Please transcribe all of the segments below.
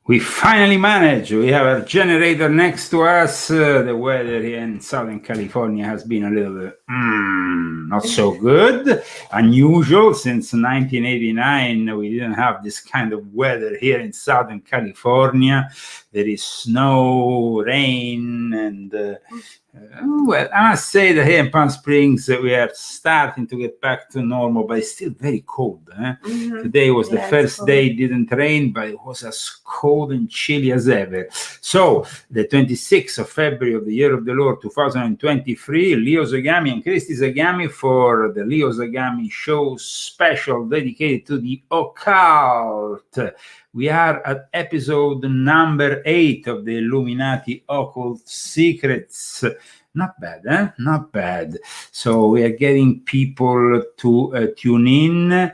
We finally managed. We have a generator next to us. The weather here in Southern California has been a little bit not so good. Unusual. Since 1989, we didn't have this kind of weather here in Southern California. There is snow, rain, and well, I must say that here in Palm Springs, we are starting to get back to normal, but it's still very cold. Today was the first day it didn't rain, but it was as cold and chilly as ever. So, the 26th of February of the year of the Lord 2023, Leo Zagami and Christy Zagami for the Leo Zagami show special dedicated to the occult. We are at episode number 8 of the Illuminati Occult Secrets. Not bad, eh? Not bad. So we are getting people to tune in.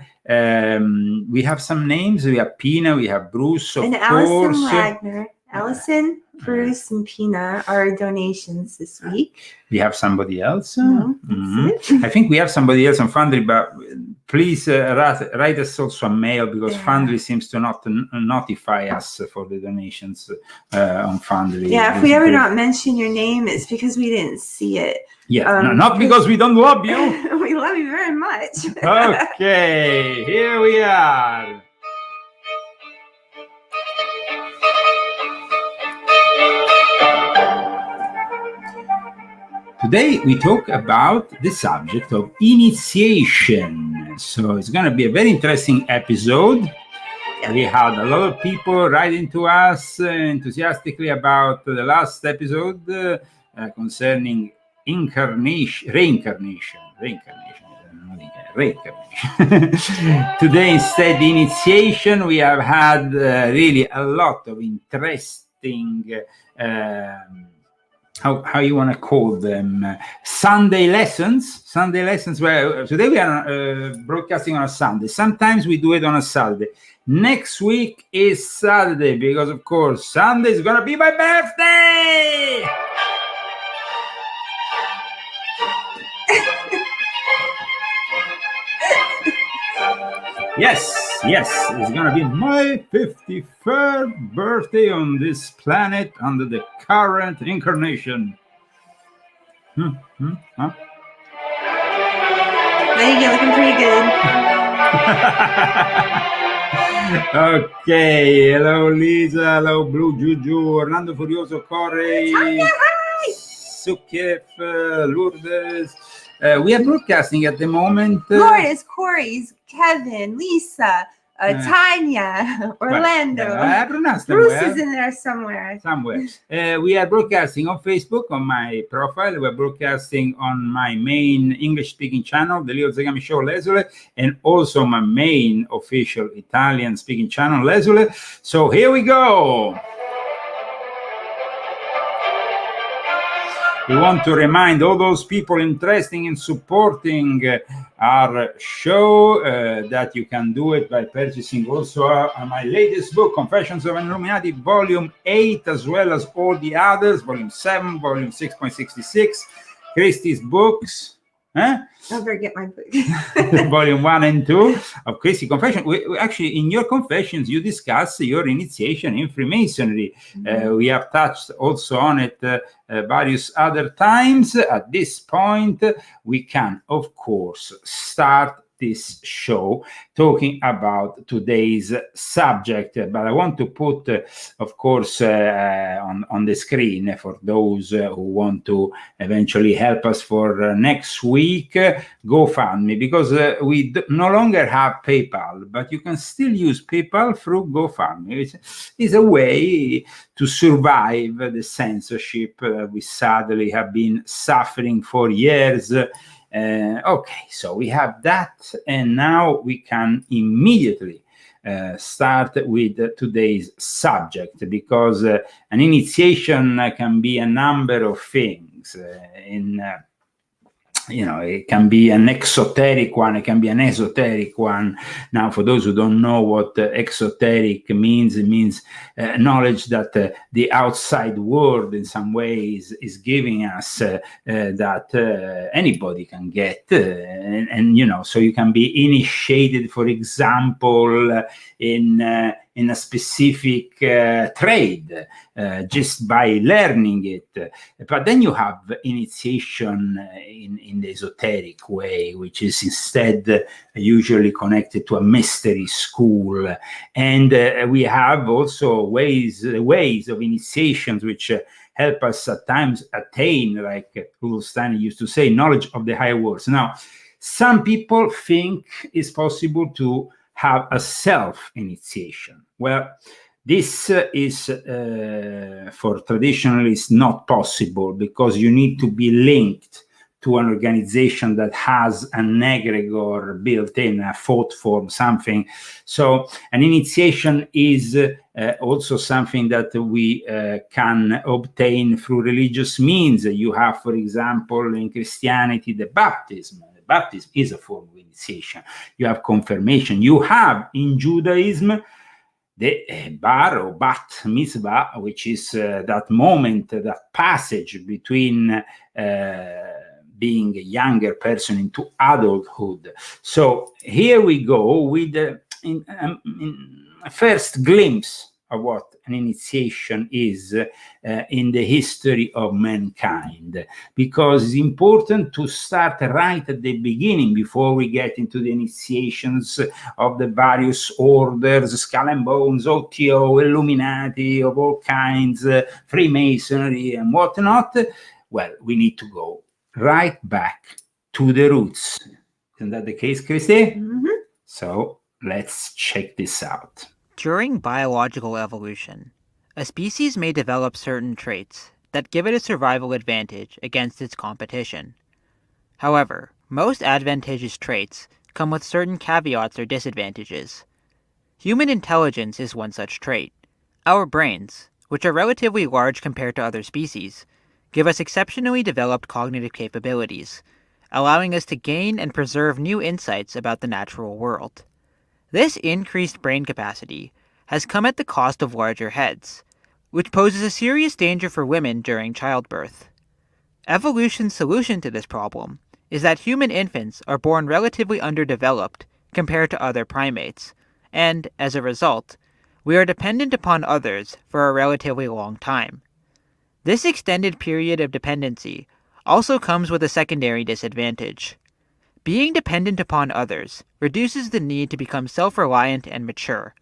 We have some names. We have Pina, we have Bruce, of and course. Allison Wagner. Allison, Bruce, and Pina are donations this week. We have somebody else? No, that's it. I think we have somebody else on Fundry, but please write us also a mail, because Fundry seems to not notify us for the donations on Fundry. Yeah, if we ever not mention your name, it's because we didn't see it. Yeah, no, not because we don't love you. We love you very much. Okay, here we are. Today we talk about the subject of initiation. So it's going to be a very interesting episode. We had a lot of people writing to us enthusiastically about the last episode concerning reincarnation. Today, instead, the initiation, we have had really a lot of interesting how you want to call them, Sunday lessons. Where today we are broadcasting on a Sunday. Sometimes we do it on a Saturday. Next week is Saturday, because of course Sunday is gonna be my birthday. Yes, it's gonna be my 53rd birthday on this planet under the current incarnation. Huh? You're looking pretty good. Okay, hello Lisa, hello Blue Juju, Orlando Furioso, Corey, Sukif, Lourdes. We are broadcasting at the moment. Lourdes, Corey's, Kevin, Lisa, Tanya, Orlando. I pronounced them Bruce well. is in there somewhere. We are broadcasting on Facebook, on my profile. We're broadcasting on my main English-speaking channel, the Leo Zagami Show, Lesole, and also my main official Italian-speaking channel, Lesole. So here we go. We want to remind all those people interested in supporting our show that you can do it by purchasing also my latest book, Confessions of an Illuminati, Volume 8, as well as all the others, Volume 7, Volume 6.66, Christie's books. Don't forget my book. Volume 1 and 2 of Christie Confession. We actually, in your confessions, you discuss your initiation in Freemasonry. We have touched also on it various other times. At this point, we can, of course, start this show talking about today's subject, but I want to put of course on the screen for those who want to eventually help us for next week, GoFundMe, because we no longer have PayPal, but you can still use PayPal through GoFundMe. It's a way to survive the censorship we sadly have been suffering for years. Okay, so we have that, and now we can immediately start with today's subject, because an initiation can be a number of things. It can be an exoteric one, it can be an esoteric one. Now, for those who don't know what exoteric means, it means knowledge that the outside world in some ways is giving us that anybody can get. So you can be initiated, for example, in in a specific trade just by learning it. But then you have initiation in the esoteric way, which is instead usually connected to a mystery school. And we have also ways of initiations which help us at times attain, like Rudolf Steiner used to say, knowledge of the higher worlds. Now, some people think it's possible to have a self-initiation. Well, this is, for traditionalists, not possible, because you need to be linked to an organization that has an egregor built in, a thought form, something. So an initiation is also something that we can obtain through religious means. You have, for example, in Christianity, the baptism. The baptism is a form of initiation. You have confirmation. You have in Judaism the bar or bat mitzvah, which is that moment, that passage between being a younger person into adulthood. So here we go with a first glimpse of what an initiation is in the history of mankind, because it's important to start right at the beginning before we get into the initiations of the various orders, Skull and Bones, OTO, Illuminati of all kinds, Freemasonry and whatnot. Well, we need to go right back to the roots. Isn't that the case, Christy? Mm-hmm. So let's check this out. During biological evolution, a species may develop certain traits that give it a survival advantage against its competition. However, most advantageous traits come with certain caveats or disadvantages. Human intelligence is one such trait. Our brains, which are relatively large compared to other species, give us exceptionally developed cognitive capabilities, allowing us to gain and preserve new insights about the natural world. This increased brain capacity has come at the cost of larger heads, which poses a serious danger for women during childbirth. Evolution's solution to this problem is that human infants are born relatively underdeveloped compared to other primates, and, as a result, we are dependent upon others for a relatively long time. This extended period of dependency also comes with a secondary disadvantage. Being dependent upon others reduces the need to become self-reliant and mature,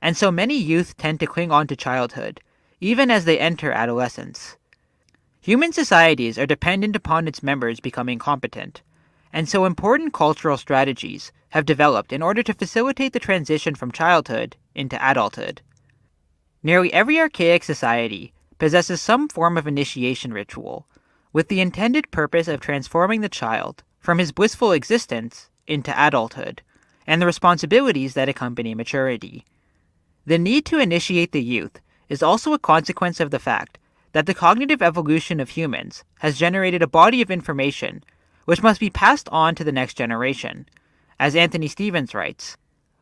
and so many youth tend to cling on to childhood, even as they enter adolescence. Human societies are dependent upon its members becoming competent, and so important cultural strategies have developed in order to facilitate the transition from childhood into adulthood. Nearly every archaic society possesses some form of initiation ritual, with the intended purpose of transforming the child from his blissful existence into adulthood, and the responsibilities that accompany maturity. The need to initiate the youth is also a consequence of the fact that the cognitive evolution of humans has generated a body of information which must be passed on to the next generation. As Anthony Stevens writes,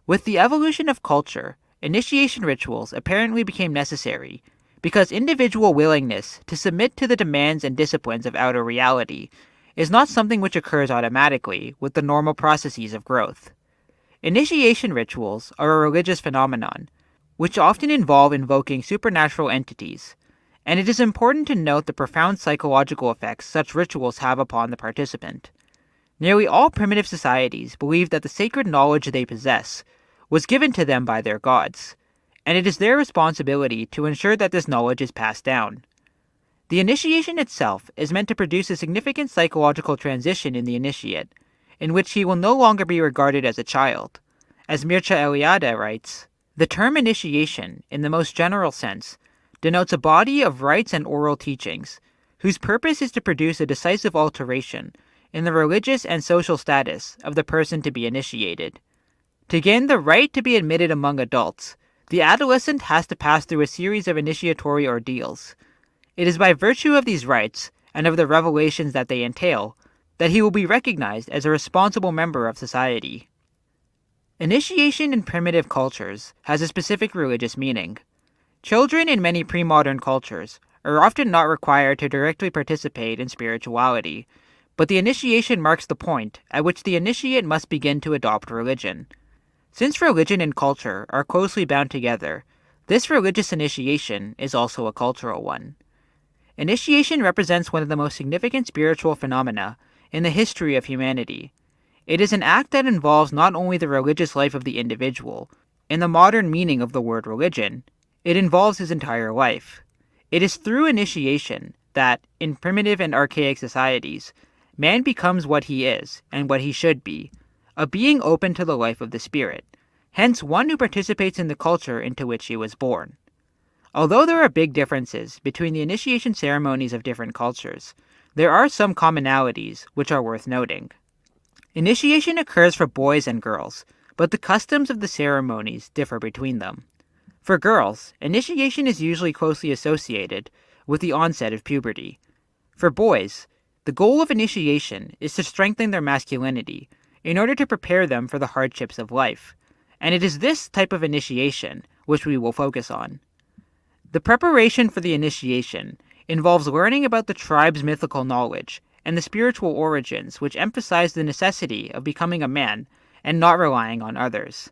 "With the evolution of culture, initiation rituals apparently became necessary because individual willingness to submit to the demands and disciplines of outer reality is not something which occurs automatically with the normal processes of growth. Initiation rituals are a religious phenomenon, which often involve invoking supernatural entities, and it is important to note the profound psychological effects such rituals have upon the participant. Nearly all primitive societies believe that the sacred knowledge they possess was given to them by their gods, and it is their responsibility to ensure that this knowledge is passed down. The initiation itself is meant to produce a significant psychological transition in the initiate, in which he will no longer be regarded as a child. As Mircea Eliade writes, "The term initiation, in the most general sense, denotes a body of rites and oral teachings, whose purpose is to produce a decisive alteration in the religious and social status of the person to be initiated. To gain the right to be admitted among adults, the adolescent has to pass through a series of initiatory ordeals. It is by virtue of these rites, and of the revelations that they entail, that he will be recognized as a responsible member of society." Initiation in primitive cultures has a specific religious meaning. Children in many pre-modern cultures are often not required to directly participate in spirituality, but the initiation marks the point at which the initiate must begin to adopt religion. Since religion and culture are closely bound together, this religious initiation is also a cultural one. Initiation represents one of the most significant spiritual phenomena in the history of humanity. It is an act that involves not only the religious life of the individual. In the modern meaning of the word religion, it involves his entire life. It is through initiation that, in primitive and archaic societies, man becomes what he is and what he should be, a being open to the life of the spirit, hence one who participates in the culture into which he was born. Although there are big differences between the initiation ceremonies of different cultures, there are some commonalities which are worth noting. Initiation occurs for boys and girls, but the customs of the ceremonies differ between them. For girls, initiation is usually closely associated with the onset of puberty. For boys, the goal of initiation is to strengthen their masculinity in order to prepare them for the hardships of life, and it is this type of initiation which we will focus on. The preparation for the initiation involves learning about the tribe's mythical knowledge and the spiritual origins which emphasize the necessity of becoming a man and not relying on others.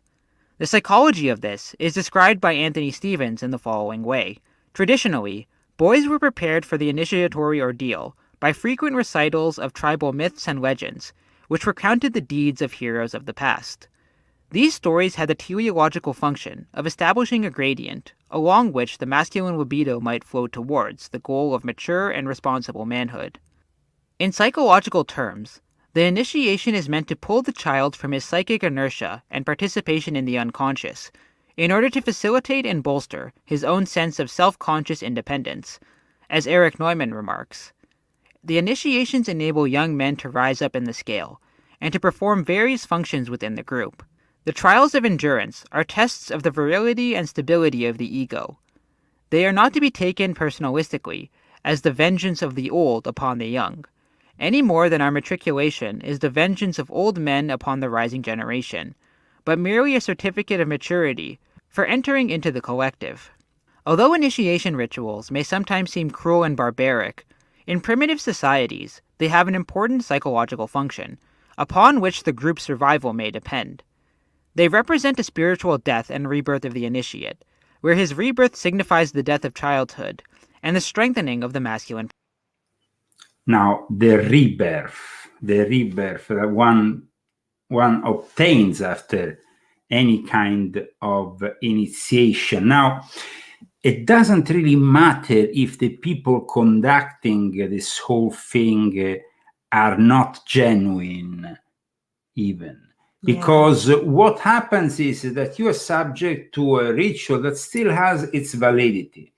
The psychology of this is described by Anthony Stevens in the following way. Traditionally, boys were prepared for the initiatory ordeal by frequent recitals of tribal myths and legends, which recounted the deeds of heroes of the past. These stories had the teleological function of establishing a gradient along which the masculine libido might flow towards the goal of mature and responsible manhood. In psychological terms, the initiation is meant to pull the child from his psychic inertia and participation in the unconscious, in order to facilitate and bolster his own sense of self-conscious independence. As Erich Neumann remarks, the initiations enable young men to rise up in the scale, and to perform various functions within the group. The trials of endurance are tests of the virility and stability of the ego. They are not to be taken personalistically, as the vengeance of the old upon the young, any more than our matriculation is the vengeance of old men upon the rising generation, but merely a certificate of maturity for entering into the collective. Although initiation rituals may sometimes seem cruel and barbaric, in primitive societies they have an important psychological function, upon which the group's survival may depend. They represent a spiritual death and rebirth of the initiate, where his rebirth signifies the death of childhood and the strengthening of the masculine. Now, the rebirth that one obtains after any kind of initiation. Now, it doesn't really matter if the people conducting this whole thing are not genuine, even. Because what happens is that you are subject to a ritual that still has its validity.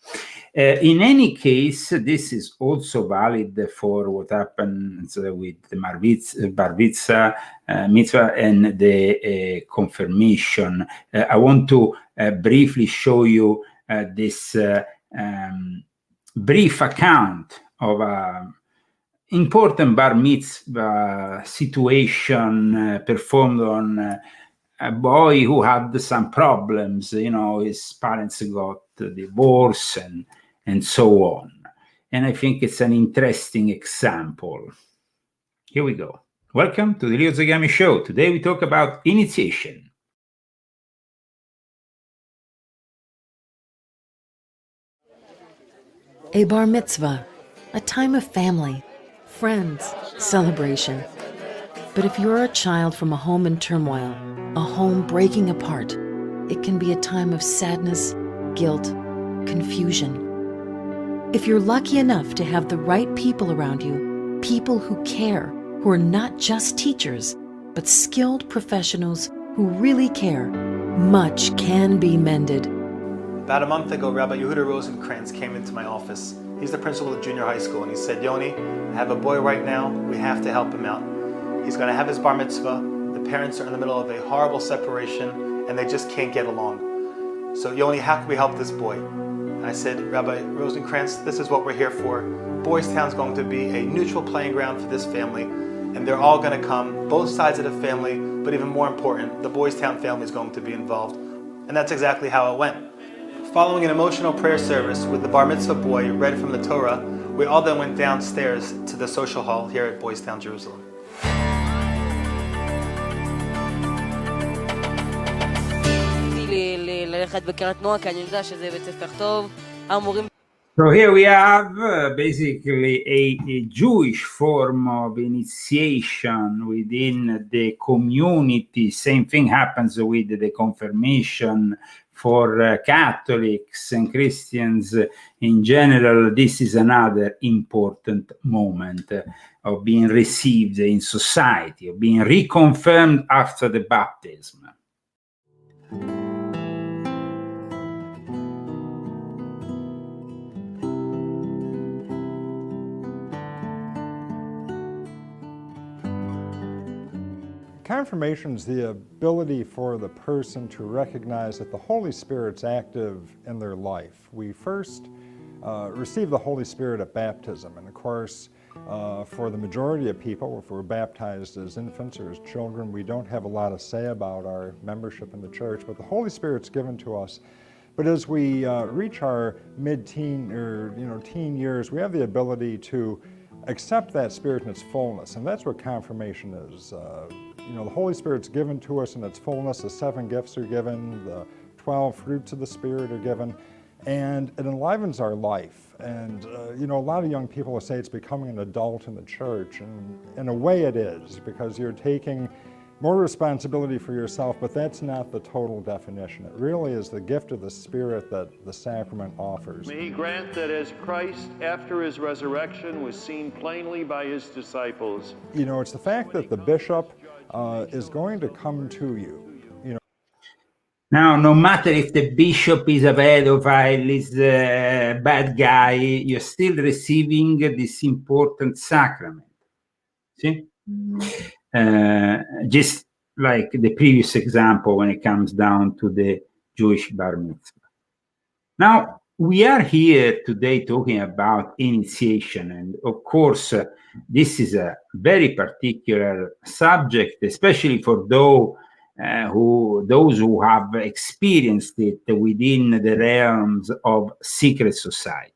In any case, this is also valid for what happens with the bar mitzvah and the confirmation. I want to briefly show you this brief account of an important bar mitzvah situation performed on a boy who had some problems. You know, his parents got divorced and so on. And I think it's an interesting example. Here we go. Welcome to the Leo Zagami Show. Today we talk about initiation. A bar mitzvah, a time of family, friends, celebration. But if you're a child from a home in turmoil, a home breaking apart, it can be a time of sadness, guilt, confusion. If you're lucky enough to have the right people around you, people who care, who are not just teachers, but skilled professionals who really care, much can be mended. About a month ago, Rabbi Yehuda Rosenkranz came into my office. He's the principal of junior high school, and he said, Yoni, I have a boy right now. We have to help him out. He's going to have his bar mitzvah. The parents are in the middle of a horrible separation, and they just can't get along. So, Yoni, how can we help this boy? I said, Rabbi Rosenkranz, this is what we're here for. Boys Town's going to be a neutral playing ground for this family, and they're all going to come, both sides of the family, but even more important, the Boys Town family is going to be involved. And that's exactly how it went. Following an emotional prayer service with the bar mitzvah boy read from the Torah, we all then went downstairs to the social hall here at Boys Town, Jerusalem. ללכת בקריית נוער, כי אני יודע שזה בית ספר טוב. המורים... So here we have basically a Jewish form of initiation within the community. Same thing happens with the confirmation for Catholics and Christians in general. This is another important moment of being received in society, of being reconfirmed after the baptism. Confirmation is the ability for the person to recognize that the Holy Spirit's active in their life. We first receive the Holy Spirit at baptism, and of course, for the majority of people, if we're baptized as infants or as children, we don't have a lot to say about our membership in the church, but the Holy Spirit's given to us. But as we reach our mid-teen or teen years, we have the ability to accept that Spirit in its fullness, and that's what confirmation is. The Holy Spirit's given to us in its fullness. The 7 gifts are given, the 12 fruits of the Spirit are given, and it enlivens our life. And a lot of young people will say it's becoming an adult in the church, and in a way it is, because you're taking more responsibility for yourself, but that's not the total definition. It really is the gift of the Spirit that the sacrament offers. May He grant that as Christ, after His resurrection, was seen plainly by His disciples. It's the fact that the bishop is going to come to you. Now, no matter if the bishop is a pedophile, is a bad guy, you're still receiving this important sacrament. See? Just like the previous example when it comes down to the Jewish bar mitzvah. Now, we are here today talking about initiation, and of course, this is a very particular subject, especially for those who have experienced it within the realms of secret societies.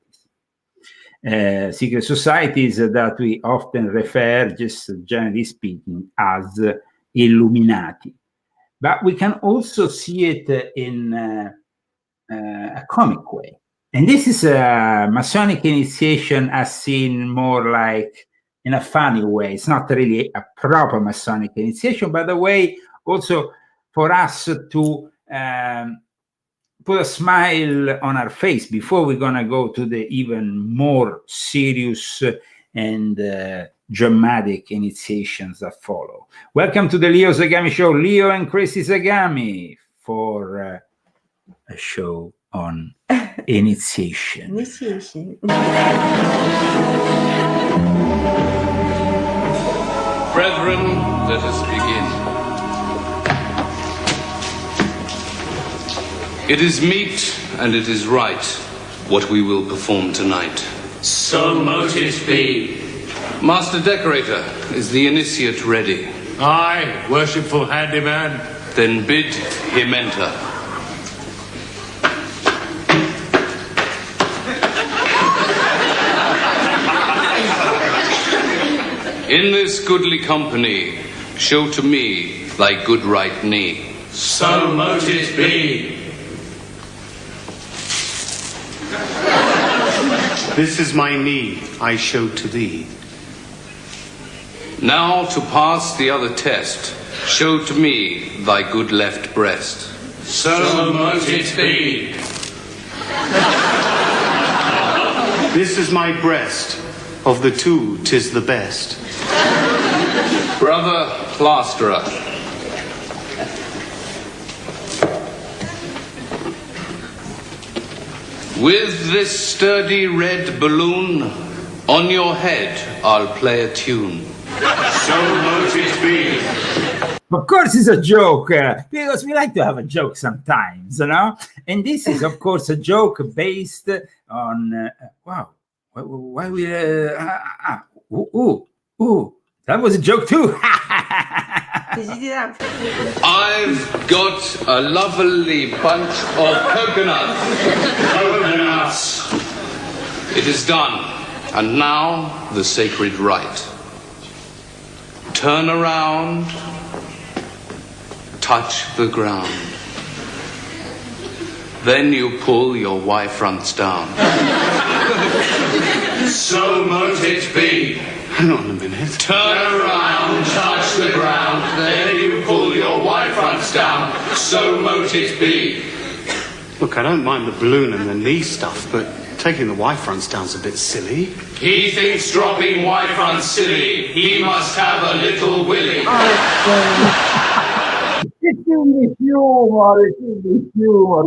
Secret societies that we often refer, just generally speaking, as Illuminati. But we can also see it in a comic way. And this is a Masonic initiation as seen more like in a funny way. It's not really a proper Masonic initiation, but a way also for us to put a smile on our face before we're going to go to the even more serious and dramatic initiations that follow. Welcome to the Leo Zagami Show. Leo and Chrissy Zagami for a show on initiation. Initiation. Brethren, let us begin. It is meet and it is right what we will perform tonight. So mote it be. Master Decorator, is the initiate ready? Aye, worshipful handyman. Then bid him enter. In this goodly company, show to me thy good right knee. So mote it be. This is my knee I show to thee. Now to pass the other test, show to me thy good left breast. So mote it be. This is my breast. Of the two, 'tis the best. Brother Plasterer, with this sturdy red balloon, on your head I'll play a tune. So mote it be. Of course, it's a joke, because we like to have a joke sometimes, And this is, of course, a joke based on, wow, why we, that was a joke too. Did you do that? I've got a lovely bunch of coconuts. Coconuts. It is done. And now the sacred rite. Turn around, touch the ground. Then you pull your Y-fronts down. So mote it be. Hang on a minute. Turn around, touch the ground, then you pull your Y-fronts down. So mote it be. Look, I don't mind the balloon and the knee stuff, but taking the Y-fronts down's a bit silly. He thinks dropping Y-fronts silly. He must have a little willy. It's in the humor, it's in the humor.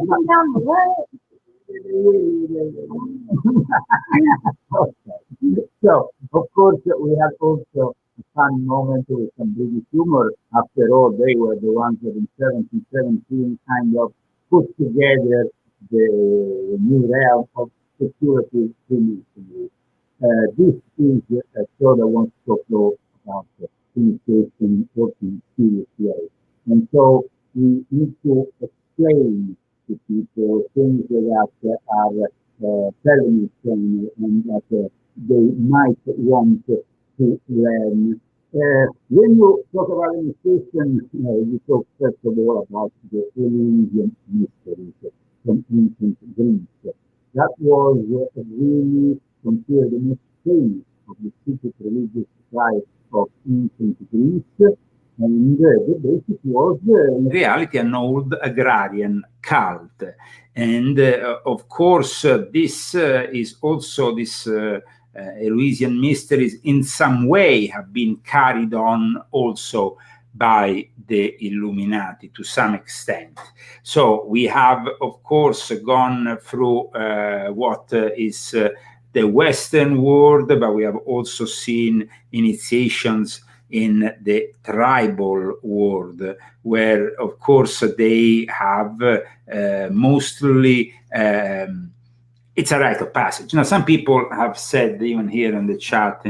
Okay. So, of course, we had also a fun moment with some British humor. After all, they were the ones that in 1717 kind of put together the new realm of security initially. This is a show that wants to talk about communication working seriously. And so we need to explain to people things that are telling and that they might want to learn. When you talk about initiation, you talk first of all about the Illuminati mysteries from ancient Greece. That was really considered the most famous of the secret religious life of ancient Greece. And basically was in reality an old agrarian cult. And of course, this is also this Eleusinian mysteries in some way have been carried on also by the Illuminati to some extent. So we have, of course, gone through what is the Western world, but we have also seen initiations in the tribal world, where, of course, they have mostly it's a rite of passage. Now, some people have said, even here in the chat,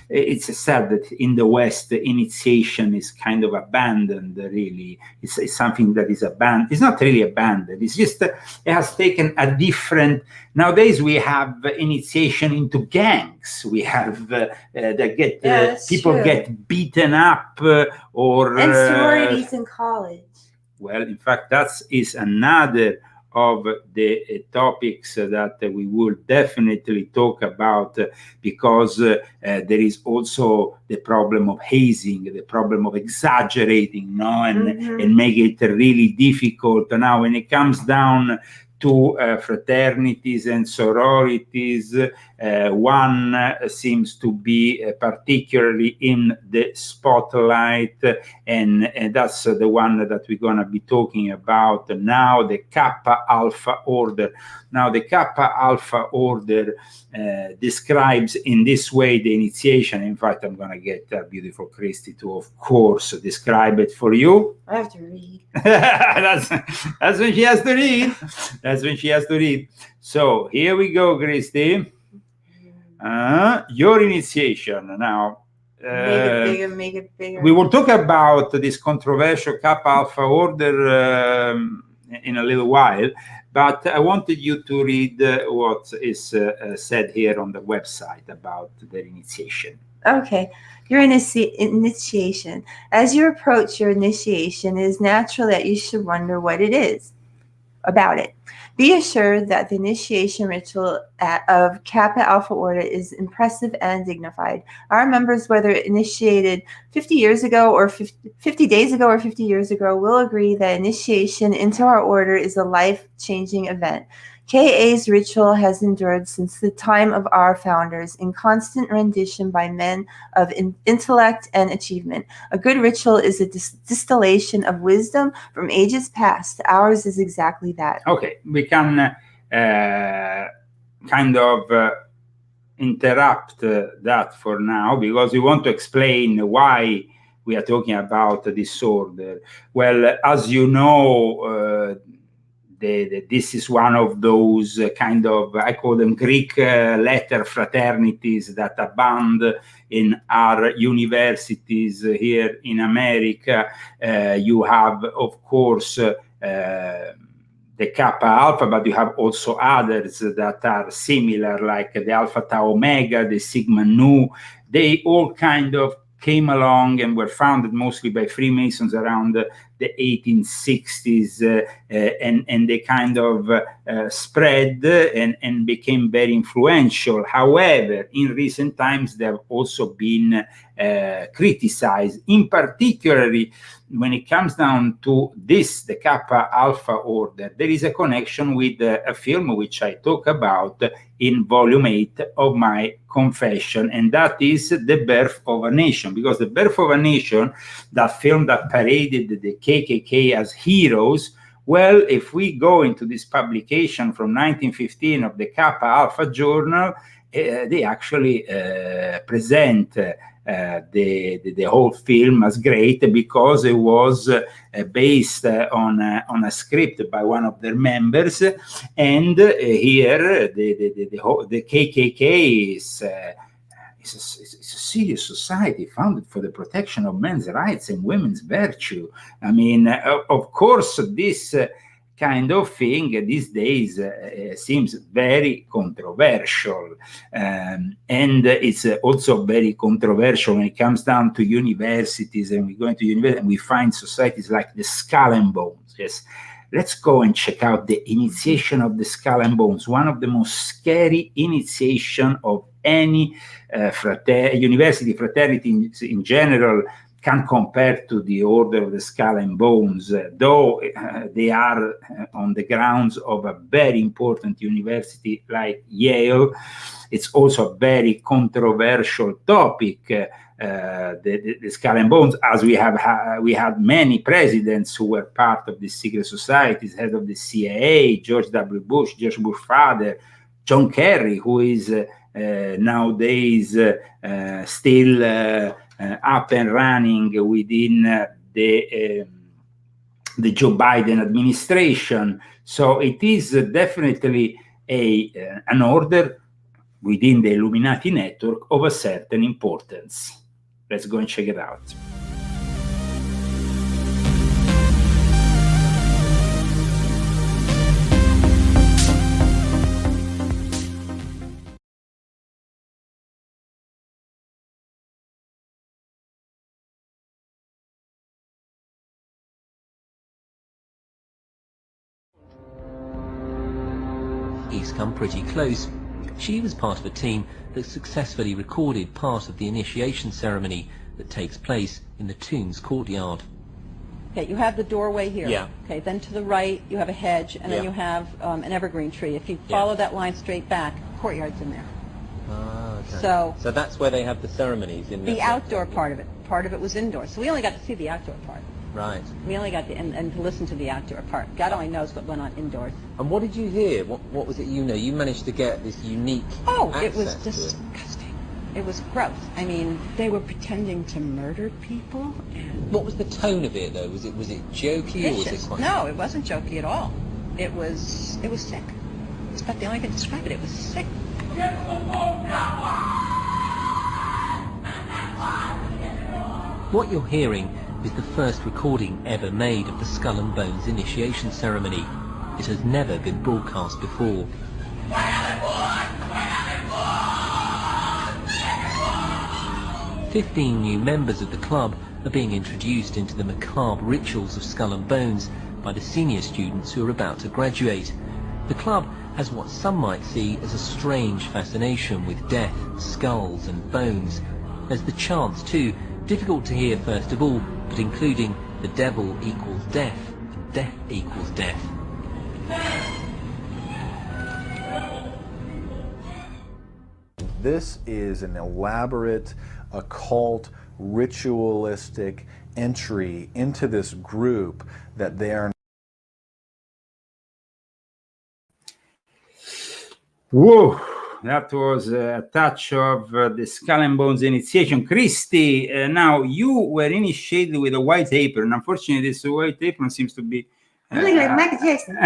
it's said that in the West, the initiation is kind of abandoned, really. It's something that is abandoned. It's not really abandoned. It's just it has taken a different... Nowadays, we have initiation into gangs. We have that get people get beaten up or... And sororities in college. Well, in fact, that is another of the topics that we will definitely talk about, because there is also the problem of hazing, the problem of exaggerating, and make it really difficult. Now, when it comes down to fraternities and sororities, one seems to be particularly in the spotlight, and that's the one that we're going to be talking about now, the Kappa Alpha Order. Now, the Kappa Alpha Order describes in this way the initiation. In fact, I'm going to get beautiful Christy to, of course, describe it for you. I have to read. That's when she has to read. That's when she has to read. So here we go, Christy. Your initiation. Now, make it bigger. We will talk about this controversial Kappa Alpha Order in a little while, but I wanted you to read what is said here on the website about the initiation. Okay. Your initiation. As you approach your initiation, it is natural that you should wonder what it is about it. Be assured that the initiation ritual of Kappa Alpha Order is impressive and dignified. Our members, whether initiated 50 years ago or 50 days ago or 50 years ago, will agree that initiation into our order is a life-changing event. KA's ritual has endured since the time of our founders in constant rendition by men of intellect and achievement. A good ritual is a distillation of wisdom from ages past. Ours is exactly that. Okay, we can kind of interrupt that for now, because we want to explain why we are talking about this order. Well, as you know, this is one of those kind of, I call them Greek letter fraternities that abound in our universities here in America. You have, of course, the Kappa Alpha, but you have also others that are similar, like the Alpha Tau Omega, the Sigma Nu. They all kind of came along and were founded mostly by Freemasons around the 1860s and they kind of spread and became very influential. However, in recent times, they have also been criticized, in particularly when it comes down to this, the Kappa Alpha Order. There is a connection with a film which I talk about in volume 8 of my confession, and that is The Birth of a Nation, because The Birth of a Nation, that film that paraded the KKK as heroes, well, if we go into this publication from 1915 of the Kappa Alpha Journal, they actually present the whole film as great because it was based on a script by one of their members, and here the KKK is a serious society founded for the protection of men's rights and women's virtue. I mean, of course, this kind of thing these days seems very controversial, and it's also very controversial when it comes down to universities, and we go into university and we find societies like the Skull and Bones. Yes, let's go and check out the initiation of the Skull and Bones, one of the most scary initiation of any university fraternity in general can compare to the Order of the Skull and Bones, though they are on the grounds of a very important university like Yale. It's also a very controversial topic, the Skull and Bones, as we had many presidents who were part of the secret societies, head of the CIA, George W. Bush, George Bush father, John Kerry, who is nowadays still up and running within the Joe Biden administration. So it is definitely an order within the Illuminati network of a certain importance. Let's go and check it out. He's come pretty close. She was part of a team that successfully recorded part of the initiation ceremony that takes place in the tomb's courtyard. Okay, you have the doorway here. Yeah. Okay, then to the right you have a hedge, and then you have an evergreen tree. If you follow that line straight back, courtyard's in there. Ah, okay. So that's where they have the ceremonies in the outdoor part of it. Part of it was indoors. So we only got to see the outdoor part. Right. We only got to, and to listen to the outdoor part. God only knows what went on indoors. And what did you hear? What was it you know? You managed to get this unique it was access to it. disgusting. It was gross. I mean, they were pretending to murder people. And what was the tone of it, though? Was it jokey or was it quite... No, it wasn't jokey at all. It was sick. It's about the only way I can describe it. It was sick. What you're hearing is the first recording ever made of the Skull and Bones initiation ceremony. It has never been broadcast before. 15 new members of the club are being introduced into the macabre rituals of Skull and Bones by the senior students who are about to graduate. The club has what some might see as a strange fascination with death, skulls and bones. There's the chants too, difficult to hear first of all, but including the devil equals death, and death equals death. This is an elaborate, occult, ritualistic entry into this group that they are. Whoa, that was a touch of the Skull and Bones initiation. Christy, now you were initiated with a white apron. Unfortunately, this white apron seems to be really like Michael Jackson.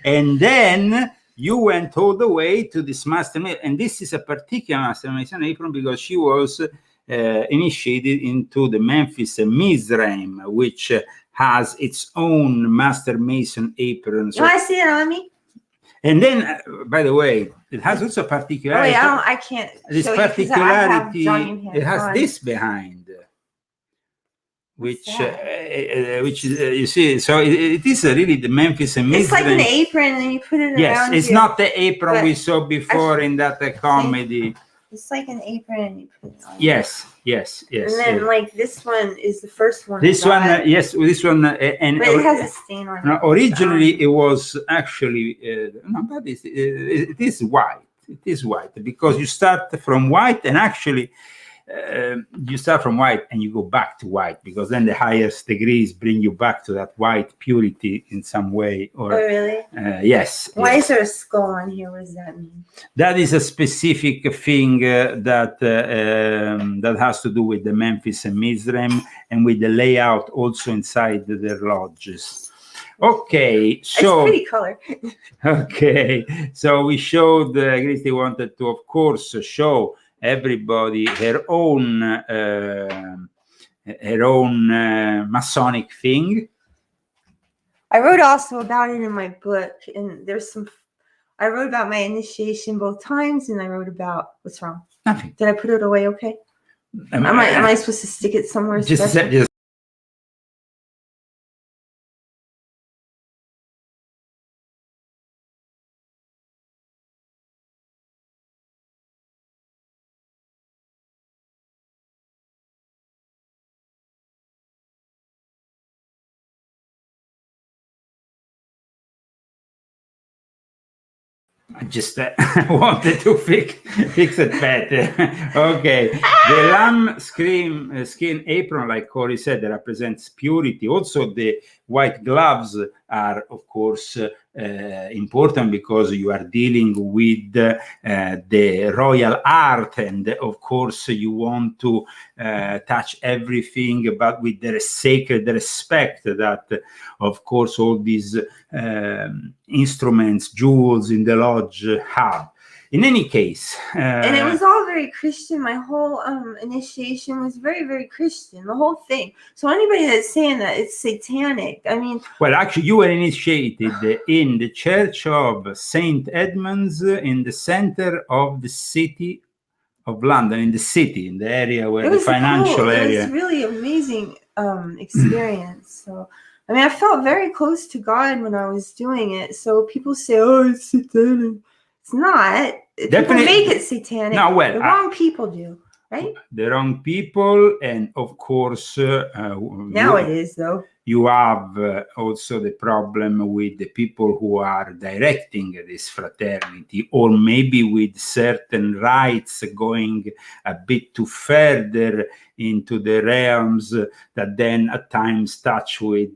And then you went all the way to this Master Mason, and this is a particular Master Mason apron because she was initiated into the Memphis Mizraim, which has its own Master Mason apron. You want to see it on me? And then, by the way, it has also a particularity. Oh, wait, I can't. This show particularity, you 'cause I have it has on. this behind. which you see, so it is really the Memphis and It's like Mizraim. an apron, and you put it Yes, around it's you. not the apron we saw before in that comedy. It's like an apron, and you put it on. Yes. And then, like, this one is the first one. This one, yes, this one, and but it has a stain on it. Originally, it was actually no, but it is white. It is white because you start from white, and actually, you start from white and you go back to white, because then the highest degrees bring you back to that white purity in some way. Or, oh, really? Yes. Why is there a skull on here? What does that mean? That is a specific thing that has to do with the Memphis and Mizraim, and with the layout also inside their lodges. Okay, so it's pretty color. Okay, so we showed. Christy wanted to, of course, show everybody her own Masonic thing. I wrote also about it in my book, and there's some. I wrote about my initiation both times, and I wrote about what's wrong. Nothing. Did I put it away? Okay. Am I supposed to stick it somewhere special? Just I just wanted to fix it better. Okay, the lamb skin apron, like Corey said, that represents purity. Also, the white gloves are, of course, important, because you are dealing with the royal art, and of course you want to touch everything, but with the sacred respect that, of course, all these instruments, jewels in the lodge have. In any case, and it was all very Christian. My whole initiation was very, very Christian, the whole thing. So anybody that's saying that it's satanic, I mean... Well, actually, you were initiated in the Church of St. Edmunds in the center of the city of London, in the area where the financial area... It was really amazing experience. So, I mean, I felt very close to God when I was doing it. So people say, oh, it's satanic. It's not. People make it satanic. No, well, the wrong people do, right? The wrong people, and of course... now it is, though. You have also the problem with the people who are directing this fraternity, or maybe with certain rites going a bit too further into the realms that then at times touch with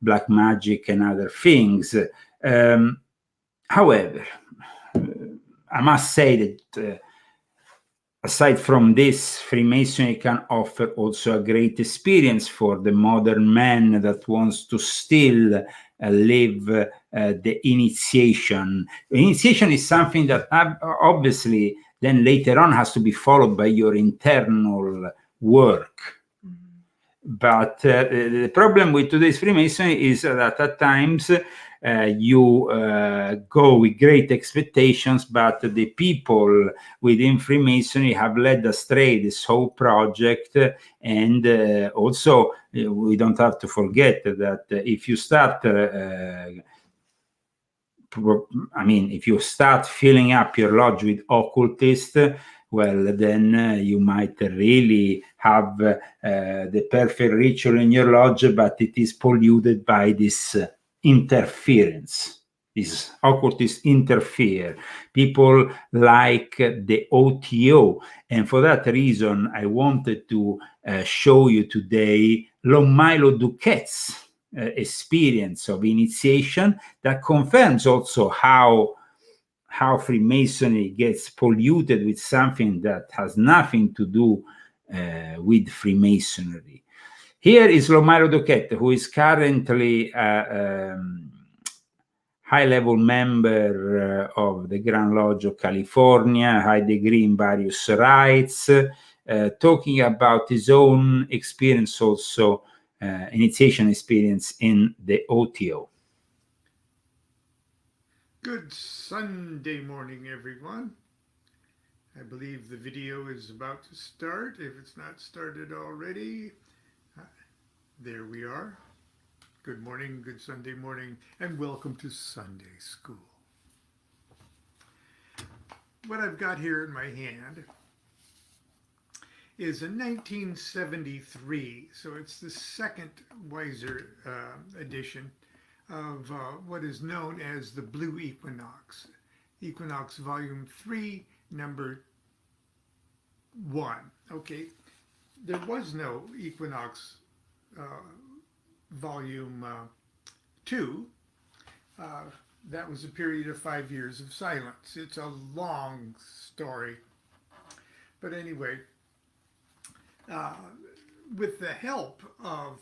black magic and other things. However, I must say that aside from this, Freemasonry can offer also a great experience for the modern man that wants to still live the initiation. Initiation is something that obviously then later on has to be followed by your internal work. But the problem with today's Freemasonry is that at times you go with great expectations, but the people within Freemasonry have led astray this whole project. And also, we don't have to forget that if you start if you start filling up your lodge with occultists, well, then you might really have the perfect ritual in your lodge, but it is polluted by this interference. These occultists interfere. People like the OTO. And for that reason, I wanted to show you today Milo Duquette's experience of initiation that confirms also how Freemasonry gets polluted with something that has nothing to do with Freemasonry. Here is Milo Duquette, who is currently a high-level member of the Grand Lodge of California, high degree in various rites, talking about his own experience also, initiation experience in the OTO. Good Sunday morning, everyone. I believe the video is about to start. If it's not started already, There we are. Good morning, good Sunday morning, and welcome to Sunday School. What I've got here in my hand is a 1973, so it's the second Weiser edition of what is known as the Blue Equinox. Equinox Volume 3, Number 1. Okay, there was no Equinox Volume 2. That was a period of 5 years of silence. It's a long story. But anyway, with the help of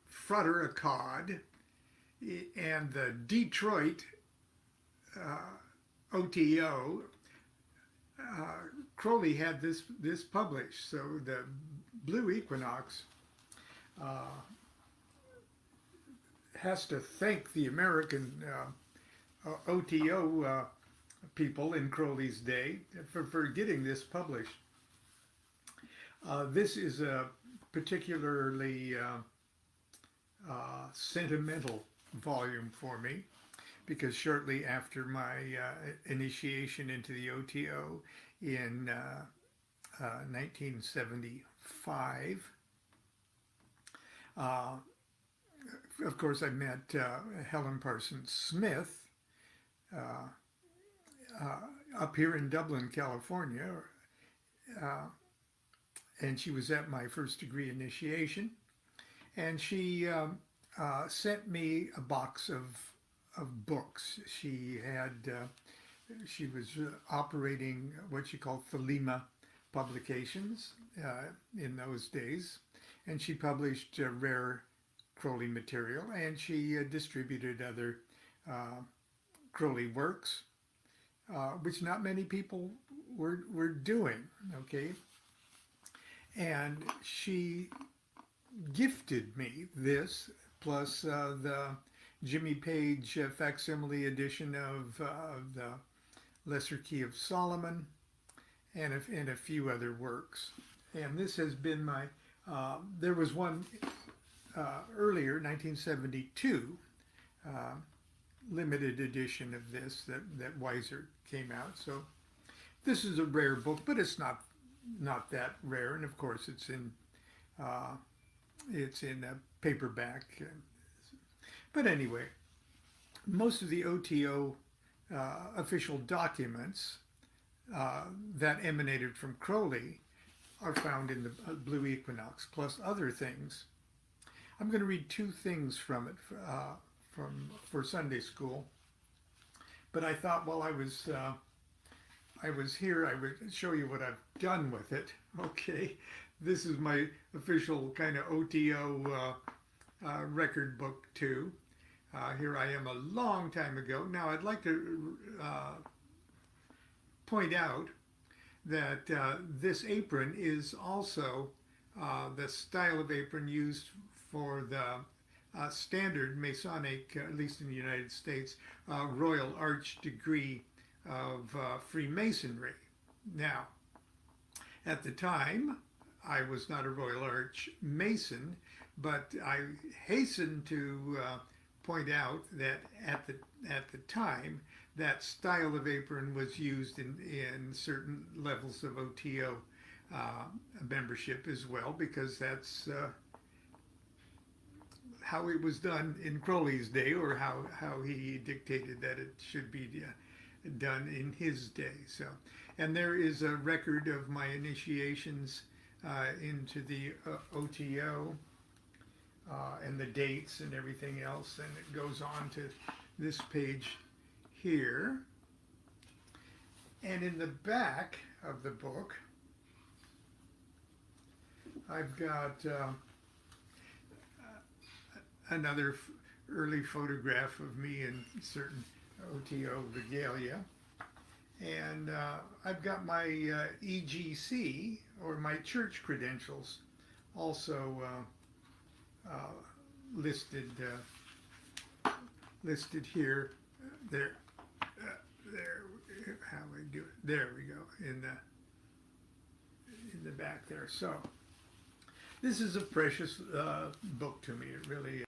Frater Akkad and the Detroit OTO, Crowley had this published. So the Blue Equinox has to thank the American OTO people in Crowley's day for getting this published. This is a particularly sentimental volume for me, because shortly after my initiation into the OTO in 1975, of course, I met Helen Parsons Smith up here in Dublin, California, and she was at my first degree initiation, and she sent me a box of books. She was operating what she called Thelema Publications in those days, and she published rare Crowley material, and she distributed other Crowley works, which not many people were doing, okay? And she gifted me this, plus the Jimmy Page facsimile edition of the Lesser Key of Solomon, and a few other works. And this has been my, there was one earlier, 1972, limited edition of this that Weiser came out. So this is a rare book, but it's not that rare. And of course, it's in a paperback. But anyway, most of the OTO official documents that emanated from Crowley are found in the Blue Equinox, plus other things. I'm going to read two things from it for Sunday school. But I thought while I was here, I would show you what I've done with it. Okay, this is my official kind of OTO record book too. Here I am a long time ago. Now I'd like to point out that this apron is also the style of apron used for the standard Masonic, at least in the United States, Royal Arch degree of Freemasonry. Now, at the time, I was not a Royal Arch Mason, but I hasten to point out that at the time, that style of apron was used in certain levels of OTO membership as well, because that's how it was done in Crowley's day, or how he dictated that it should be done in his day. So, and there is a record of my initiations into the OTO and the dates and everything else, and it goes on to this page here. And in the back of the book, I've got another early photograph of me in certain OTO regalia. And I've got my EGC, or my church credentials, also listed here. There, how do I do it? There we go, in the back there. So this is a precious book to me. It really is.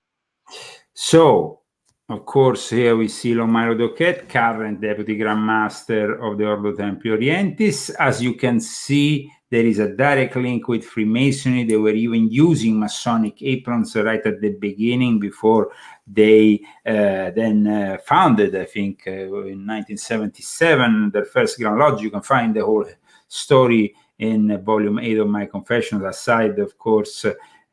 So, of course, here we see Lomaro Doquet, current Deputy Grand Master of the Ordo Templi Orientis. As you can see, there is a direct link with Freemasonry. They were even using Masonic aprons right at the beginning before they then founded, I think, in 1977, their first Grand Lodge. You can find the whole story in volume 8 of my Confessions, aside, of course,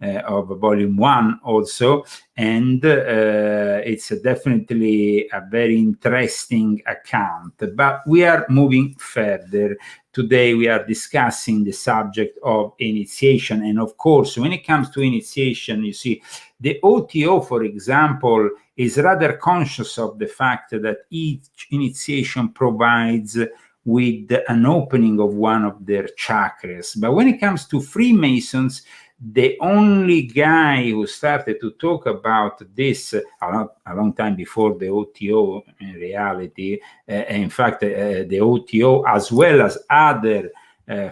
of volume 1 also, and it's definitely a very interesting account. But we are moving further. Today we are discussing the subject of initiation, and of course, when it comes to initiation, you see, the OTO, for example, is rather conscious of the fact that each initiation provides with an opening of one of their chakras. But when it comes to Freemasons, the only guy who started to talk about this a long time before the OTO, in reality, in fact, the OTO, as well as other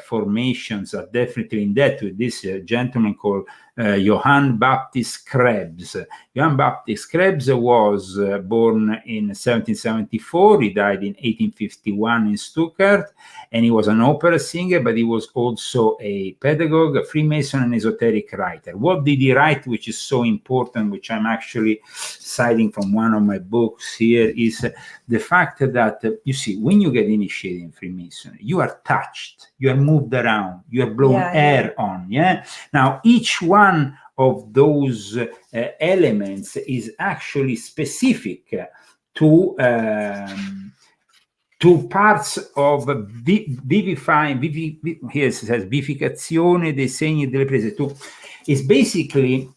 formations, are definitely in debt with this gentleman called Johann Baptist Krebs. Johann Baptist Krebs was born in 1774. He died in 1851 in Stuttgart, and he was an opera singer, but he was also a pedagogue, a Freemason, and esoteric writer. What did he write, which is so important, which I'm actually citing from one of my books here, is the fact that, you see, when you get initiated in Freemasonry, you are touched, you are moved around, you are blown air on, Now, each one of those elements is actually specific to parts of vivifying, here it says vivificazione dei segni delle prese. Is basically,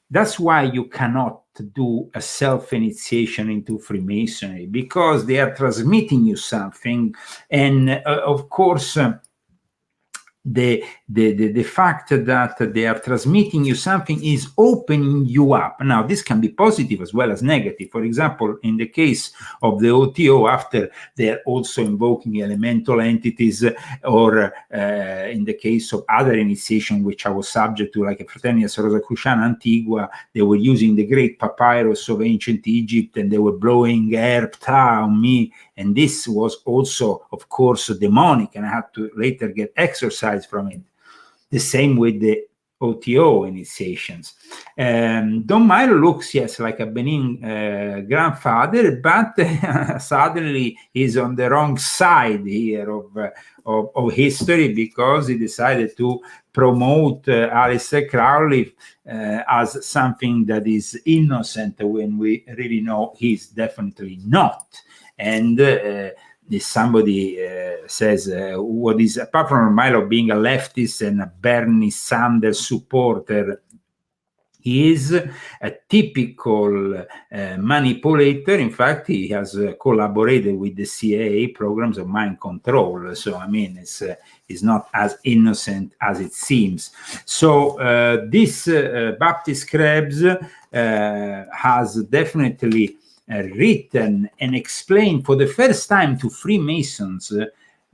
that's why you cannot do a self-initiation into Freemasonry, because they are transmitting you something, and of course, the fact that they are transmitting you something is opening you up. Now, this can be positive as well as negative. For example, in the case of the OTO, after they're also invoking elemental entities, or in the case of other initiation, which I was subject to, like a Fraternitas Rosicruciana Antigua, they were using the great papyrus of ancient Egypt, and they were blowing air ptah on me. And this was also, of course, demonic, and I had to later get exorcised from it. The same with the OTO initiations. Don Milo looks, yes, like a Benin grandfather, but suddenly he's on the wrong side here of history, because he decided to promote Aleister Crowley as something that is innocent, when we really know he's definitely not. And if somebody says what is, apart from Milo being a leftist and a Bernie Sanders supporter, he is a typical manipulator. In fact, he has collaborated with the CIA programs of mind control. So, I mean, it's not as innocent as it seems. So this Baptist Krebs has definitely written and explained for the first time to Freemasons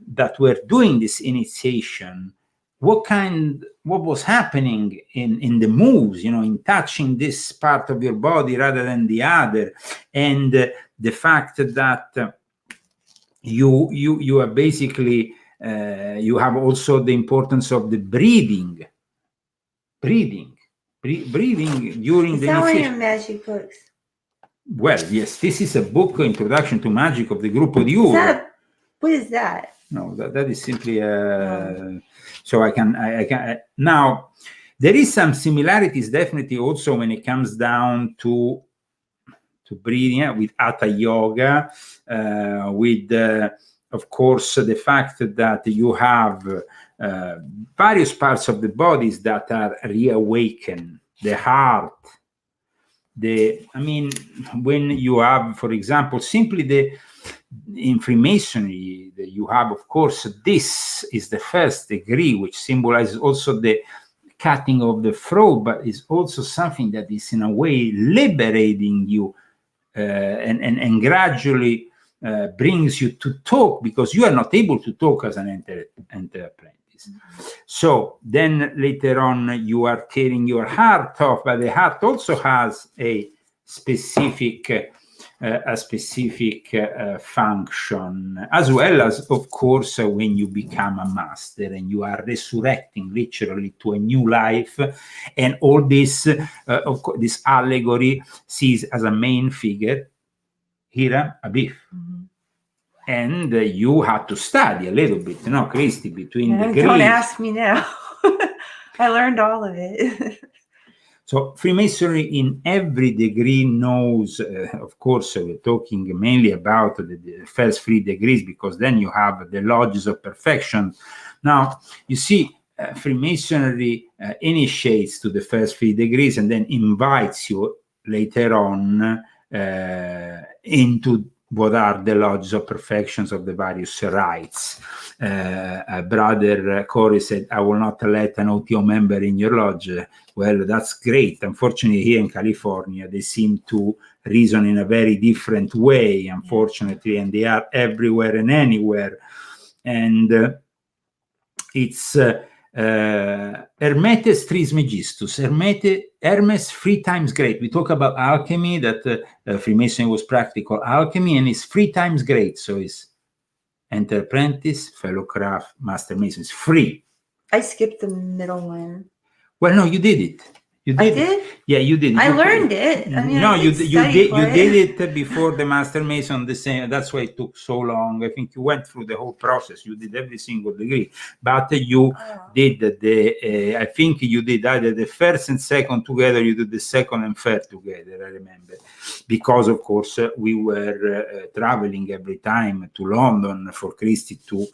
that were doing this initiation what was happening in the moves, in touching this part of your body rather than the other, and the fact that you are basically you have also the importance of the breathing during the initiation. Is that one of your magic books? Well, yes, this is a book, Introduction to Magic, of the Gruppo di Uro. What is that? No, that is simply so I can now, there is some similarities definitely also when it comes down to breathing, with Hatha Yoga, with of course the fact that you have various parts of the bodies that are reawakened, the heart, when you have, for example, simply in Freemasonry, you have, of course, this is the first degree, which symbolizes also the cutting of the throat, but is also something that is in a way liberating you and gradually brings you to talk, because you are not able to talk as an enter apprentice. practice. So then later on, you are tearing your heart off, but the heart also has a specific function, as well as, of course, when you become a master and you are resurrecting literally to a new life, and all this, of course, this allegory sees as a main figure Hiram Abiff. And you had to study a little bit, Christy, between the degrees. Don't ask me now. I learned all of it. So Freemasonry in every degree knows, of course, we're talking mainly about the first 3 degrees, because then you have the lodges of perfection. Now, you see, Freemasonry initiates to the first 3 degrees and then invites you later on into what are the lodges of perfections of the various rites. Brother Corey said, I will not let an OTO member in your lodge. Well, that's great. Unfortunately, here in California, they seem to reason in a very different way, unfortunately, and they are everywhere and anywhere. And it's Hermetes Trismegistus, Hermes 3 times great. We talk about alchemy, that Freemasonry was practical alchemy, and it's 3 times great. So it's Enter Apprentice, Fellow Craft, Master Mason. It's 3. I skipped the middle one. Well, no, you did it. You did. I did? Yeah, you did. I learned it. I mean, no, you did it before the Master Mason. The same. That's why it took so long. I think you went through the whole process. You did every single degree, but you did the. I think you did either the first and second together. You did the second and third together. I remember, because of course we were traveling every time to London for Christy to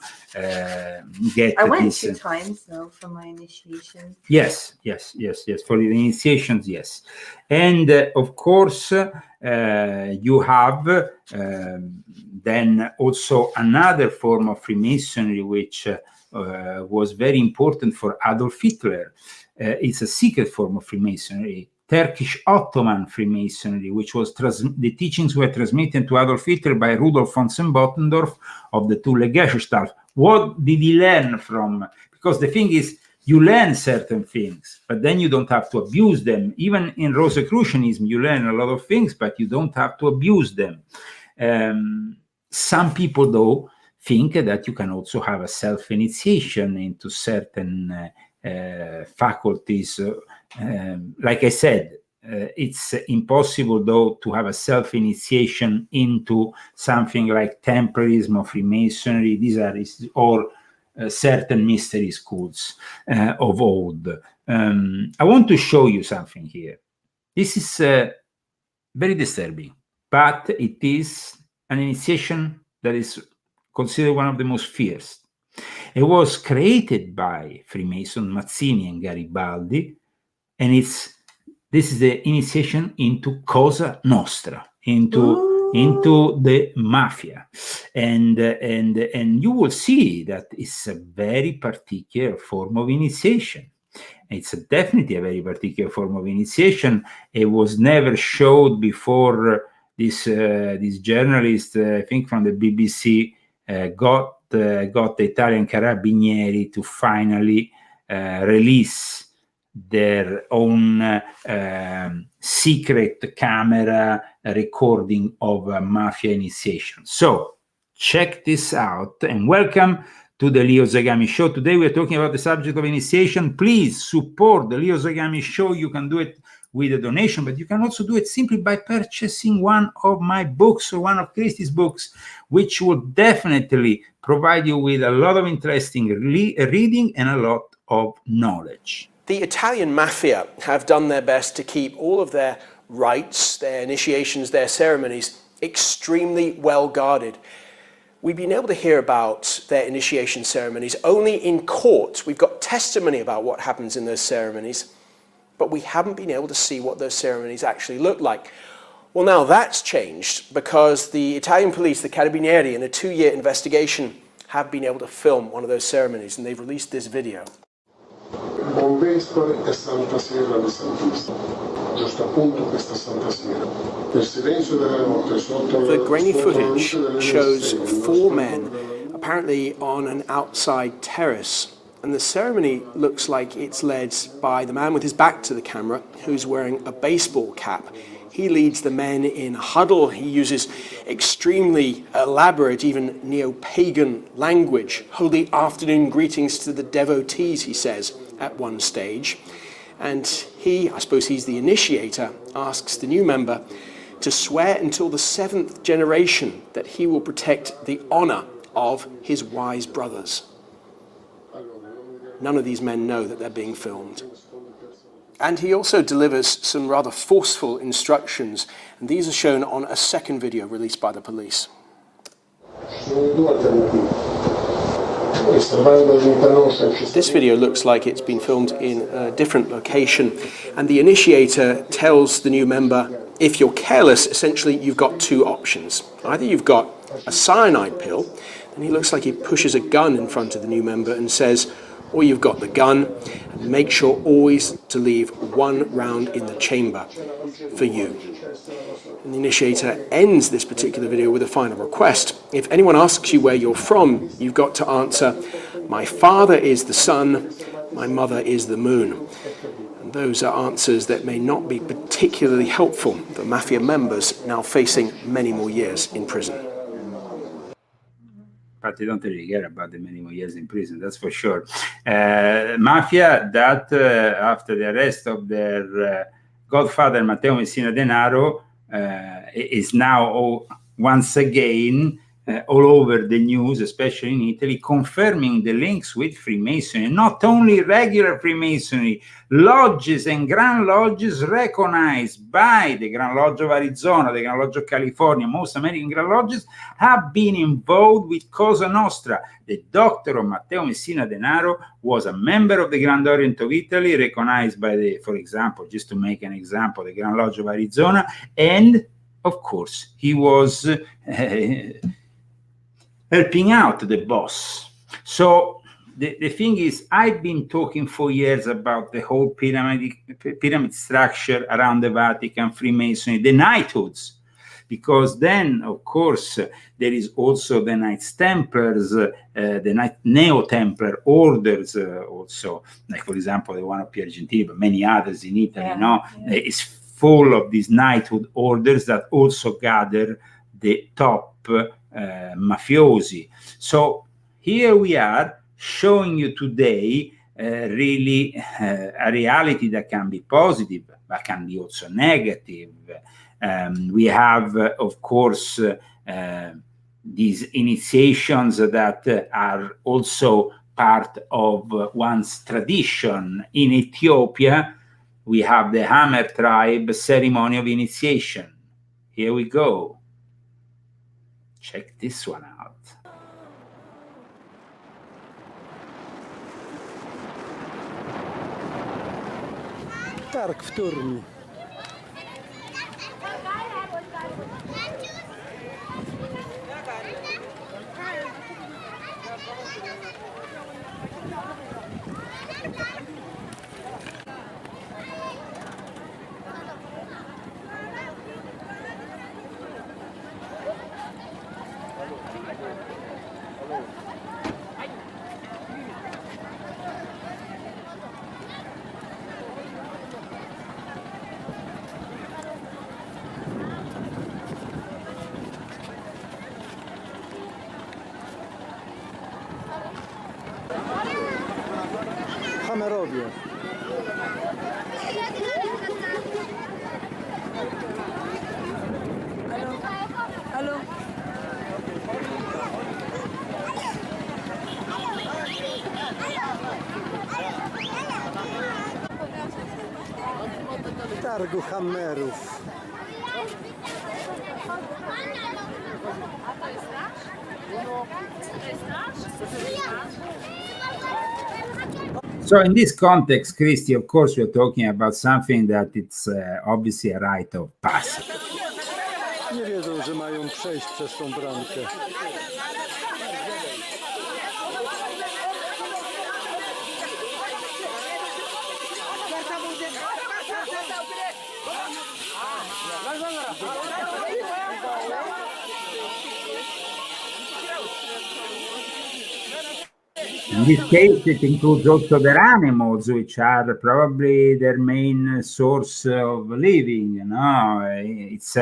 get. I went this, 2 times though for my initiation. Yes. For the initiations, yes. And of course, you have then also another form of Freemasonry, which was very important for Adolf Hitler. It's a secret form of Freemasonry, Turkish Ottoman Freemasonry, which was the teachings were transmitted to Adolf Hitler by Rudolf von Sembotendorf of the Thule Gesellschaft. What did he learn from? Because the thing is, you learn certain things, but then you don't have to abuse them. Even in Rosicrucianism, you learn a lot of things, but you don't have to abuse them. Some people, though, think that you can also have a self-initiation into certain faculties. Like I said, it's impossible, though, to have a self-initiation into something like Templarism or Freemasonry. These are all certain mystery schools of old. I want to show you something here. This is very disturbing, but it is an initiation that is considered one of the most fierce. It was created by Freemason Mazzini and Garibaldi, and this is the initiation into Cosa Nostra, into the mafia, and you will see that it's a very particular form of initiation. It's definitely a very particular form of initiation. It was never showed before. This journalist, I think from the BBC, got the Italian Carabinieri to finally release their own secret camera recording of mafia initiation. So check this out, and welcome to the Leo Zagami Show. Today we're talking about the subject of initiation. Please support the Leo Zagami Show. You can do it with a donation, but you can also do it simply by purchasing one of my books or one of Christy's books, which will definitely provide you with a lot of interesting reading and a lot of knowledge. The Italian mafia have done their best to keep all of their rites, their initiations, their ceremonies extremely well guarded. We've been able to hear about their initiation ceremonies only in court. We've got testimony about what happens in those ceremonies, but we haven't been able to see what those ceremonies actually look like. Well, now that's changed because the Italian police, the Carabinieri, in a 2-year investigation, have been able to film one of those ceremonies, and they've released this video. Buon e Santa Sera di Sant'Ista. Giusto appunto questa Santa Sera. Il silenzio della notte sotto The grainy footage shows 4 men apparently on an outside terrace And the ceremony looks like it's led by the man with his back to the camera, who's wearing a baseball cap. He leads the men in a huddle. He uses extremely elaborate, even neo-pagan language. Holy afternoon greetings to the devotees, he says at one stage. And he, I suppose he's the initiator, asks the new member to swear until the 7th generation that he will protect the honor of his wise brothers. None of these men know that they're being filmed. And he also delivers some rather forceful instructions, and these are shown on a second video released by the police. This video looks like it's been filmed in a different location, and the initiator tells the new member, if you're careless, essentially you've got two options. Either you've got a cyanide pill, and he looks like he pushes a gun in front of the new member and says, or you've got the gun, and make sure always to leave one round in the chamber for you. And the initiator ends this particular video with a final request. If anyone asks you where you're from, you've got to answer, my father is the sun, my mother is the moon. And those are answers that may not be particularly helpful for mafia members now facing many more years in prison. But they don't really care about the many more years in prison, that's for sure. Mafia that, after the arrest of their godfather, Matteo Messina Denaro, is now once again all over the news, especially in Italy, confirming the links with Freemasonry. Not only regular Freemasonry, lodges and Grand Lodges recognized by the Grand Lodge of Arizona, the Grand Lodge of California, most American Grand Lodges have been involved with Cosa Nostra. The doctor of Matteo Messina Denaro was a member of the Grand Orient of Italy, recognized by the, for example, just to make an example, the Grand Lodge of Arizona, and of course, he was helping out the boss. So the thing is, I've been talking for years about the whole pyramid structure around the Vatican, Freemasonry, the knighthoods, because then, of course, there is also the Knights Templars, the Neo-Templar orders also, like, for example, the one of Piergentini, but many others in Italy, is full of these knighthood orders that also gather the top mafiosi. So here we are showing you today really a reality that can be positive, but can be also negative. We have, of course, these initiations that are also part of one's tradition. In Ethiopia, we have the Hammer tribe ceremony of initiation. Here we go. Check this one out. Targ wtórny. Hamerowie. Halo. Targu Hammerów. So in this context, Christy, of course, we're talking about something that it's obviously a rite of passage. Nie wiedzą, że mają przejść przez tą bramkę. In this case, it includes also their animals, which are probably their main source of living. It's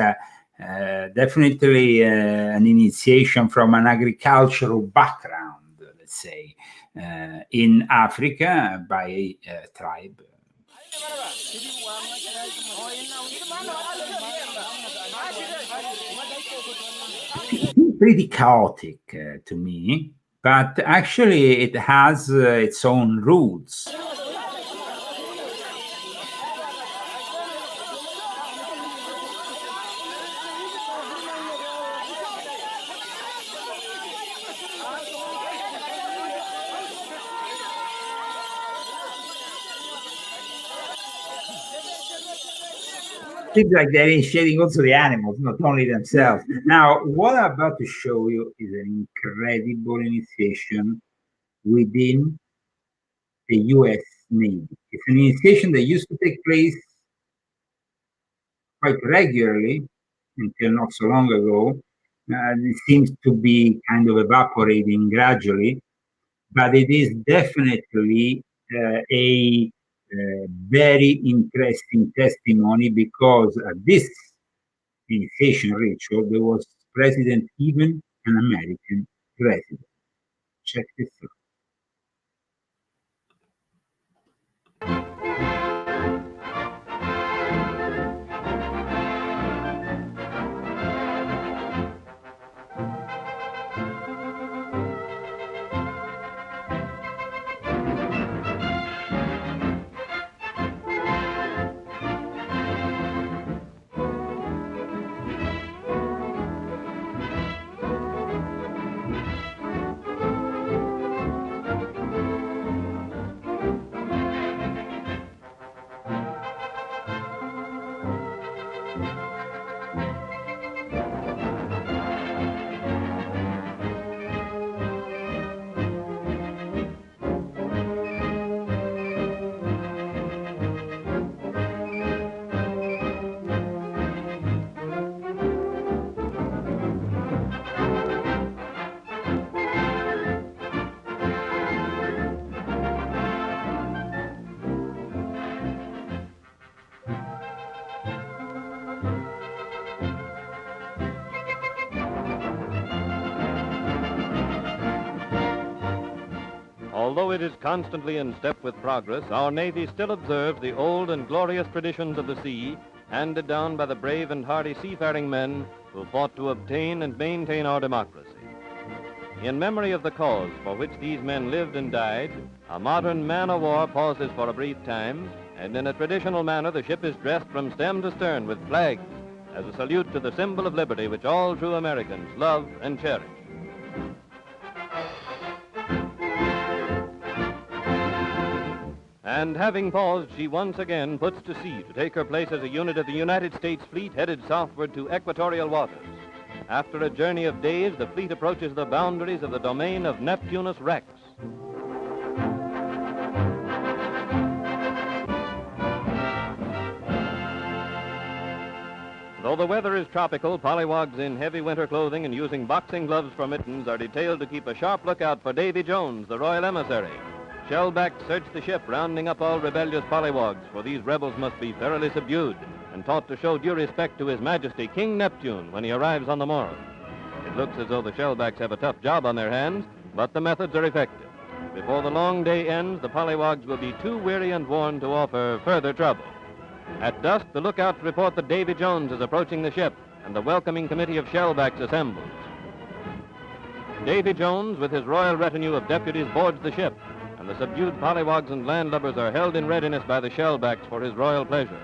definitely an initiation from an agricultural background, let's say, in Africa by a tribe. Pretty chaotic to me, but actually it has its own roots. Seems like they're initiating also the animals, not only themselves. Now, what I'm about to show you is an incredible initiation within the US Navy. It's an initiation that used to take place quite regularly until not so long ago. It seems to be kind of evaporating gradually, but it is definitely a very interesting testimony, because at this initiation ritual there was present even an American president. Check this out. Although it is constantly in step with progress, our Navy still observes the old and glorious traditions of the sea, handed down by the brave and hardy seafaring men who fought to obtain and maintain our democracy. In memory of the cause for which these men lived and died, a modern man-of-war pauses for a brief time, and in a traditional manner the ship is dressed from stem to stern with flags as a salute to the symbol of liberty which all true Americans love and cherish. And having paused, she once again puts to sea to take her place as a unit of the United States fleet headed southward to equatorial waters. After a journey of days, the fleet approaches the boundaries of the domain of Neptunus Rex. Though the weather is tropical, pollywogs in heavy winter clothing and using boxing gloves for mittens are detailed to keep a sharp lookout for Davy Jones, the royal emissary. Shellbacks search the ship, rounding up all rebellious pollywogs, for these rebels must be thoroughly subdued and taught to show due respect to His Majesty King Neptune when he arrives on the morrow. It looks as though the shellbacks have a tough job on their hands, but the methods are effective. Before the long day ends, the pollywogs will be too weary and worn to offer further trouble. At dusk, the lookouts report that Davy Jones is approaching the ship, and the welcoming committee of shellbacks assembles. Davy Jones, with his royal retinue of deputies, boards the ship, and the subdued pollywogs and landlubbers are held in readiness by the shellbacks for his royal pleasure.